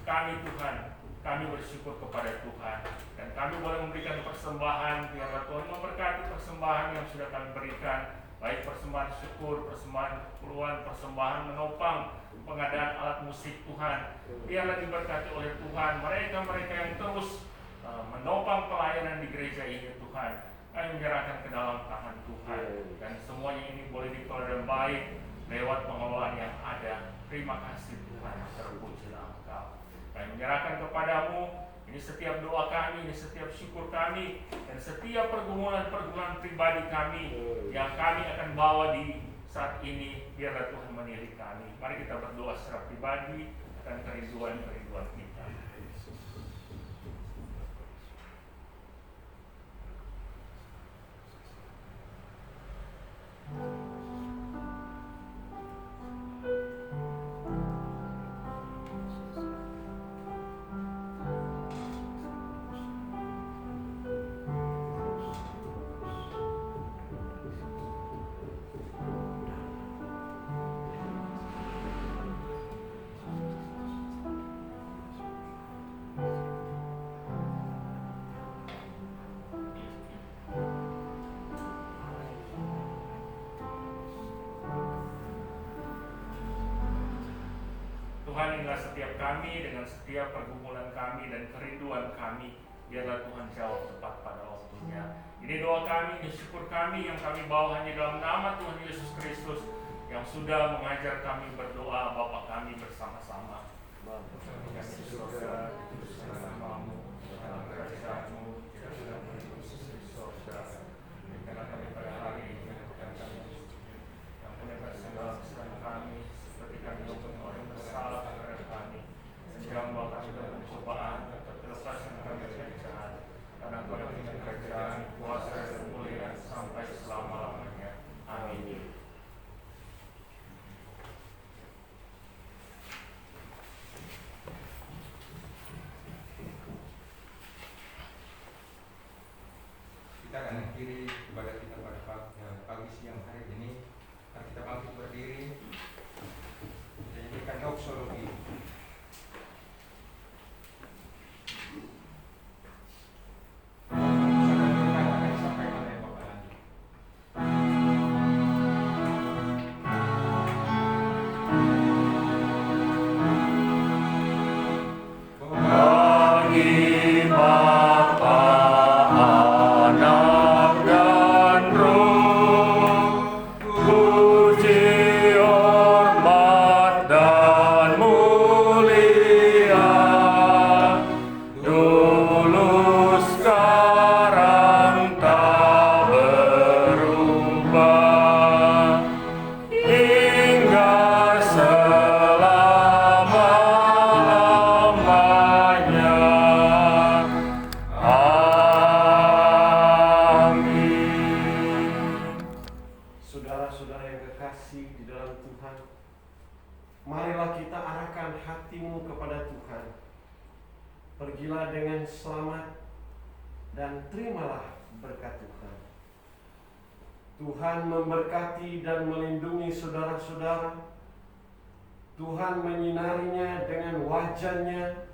kami Tuhan. Kami bersyukur kepada Tuhan dan kami boleh memberikan persembahan. Biarlah Tuhan memberkati persembahan yang sudah kami berikan, baik persembahan syukur, persembahan keperluan, persembahan menopang pengadaan alat musik Tuhan. Biarlah diberkati oleh Tuhan mereka-mereka yang terus menopang pelayanan di gereja ini Tuhan. Kami menyerahkan ke dalam tangan Tuhan dan semuanya ini boleh dikelola dengan baik lewat pengelolaan yang ada. Terima kasih Tuhan, terpujilah Engkau. Kami menyerahkan kepada-Mu ini setiap doa kami, ini setiap syukur kami, dan setiap pergumulan-pergumulan pribadi kami yang kami akan bawa di saat ini. Biarlah Tuhan menilai kami. Mari kita berdoa secara pribadi akan kerinduan-kerinduan kita. Tuhan, inilah setiap kami dengan setiap pergumulan kami dan kerinduan kami. Biarlah Tuhan jawab tepat pada waktunya. Ini doa kami, ini syukur kami yang kami bawa hanya dalam nama Tuhan Yesus Kristus yang sudah mengajar kami berdoa. Bapa kami bersama-sama. Bapa kami di surga, dikuduskanlah namamu, dalam kerajaan-Mu, jadilah di surga. Berikanlah kami pada hari ini makan kami, yang menebus segala kesalahan kami, seperti kami mengampuni orang yang bersalah kepada kami. Dan jangan bawa kami dalam pencobaan, tetapi lepaskan kami dari jahat. Karena Kau yang punya kerajaan, kuasa dan kemuliaan sampai selama-lamanya. Amin. Kita akan mengakhiri ibadah kita pada pagi siang hari ini. Mari kita bangkit berdiri. Kita nyanyikan doksologi. Pergilah dengan selamat dan terimalah berkat Tuhan. Tuhan memberkati dan melindungi saudara-saudara. Tuhan menyinarinya dengan wajah-Nya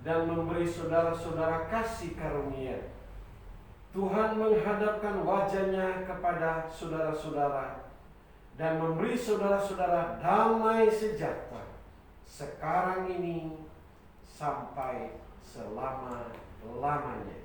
dan memberi saudara-saudara kasih karunia. Tuhan menghadapkan wajah-Nya kepada saudara-saudara dan memberi saudara-saudara damai sejahtera sekarang ini sampai selama-lamanya.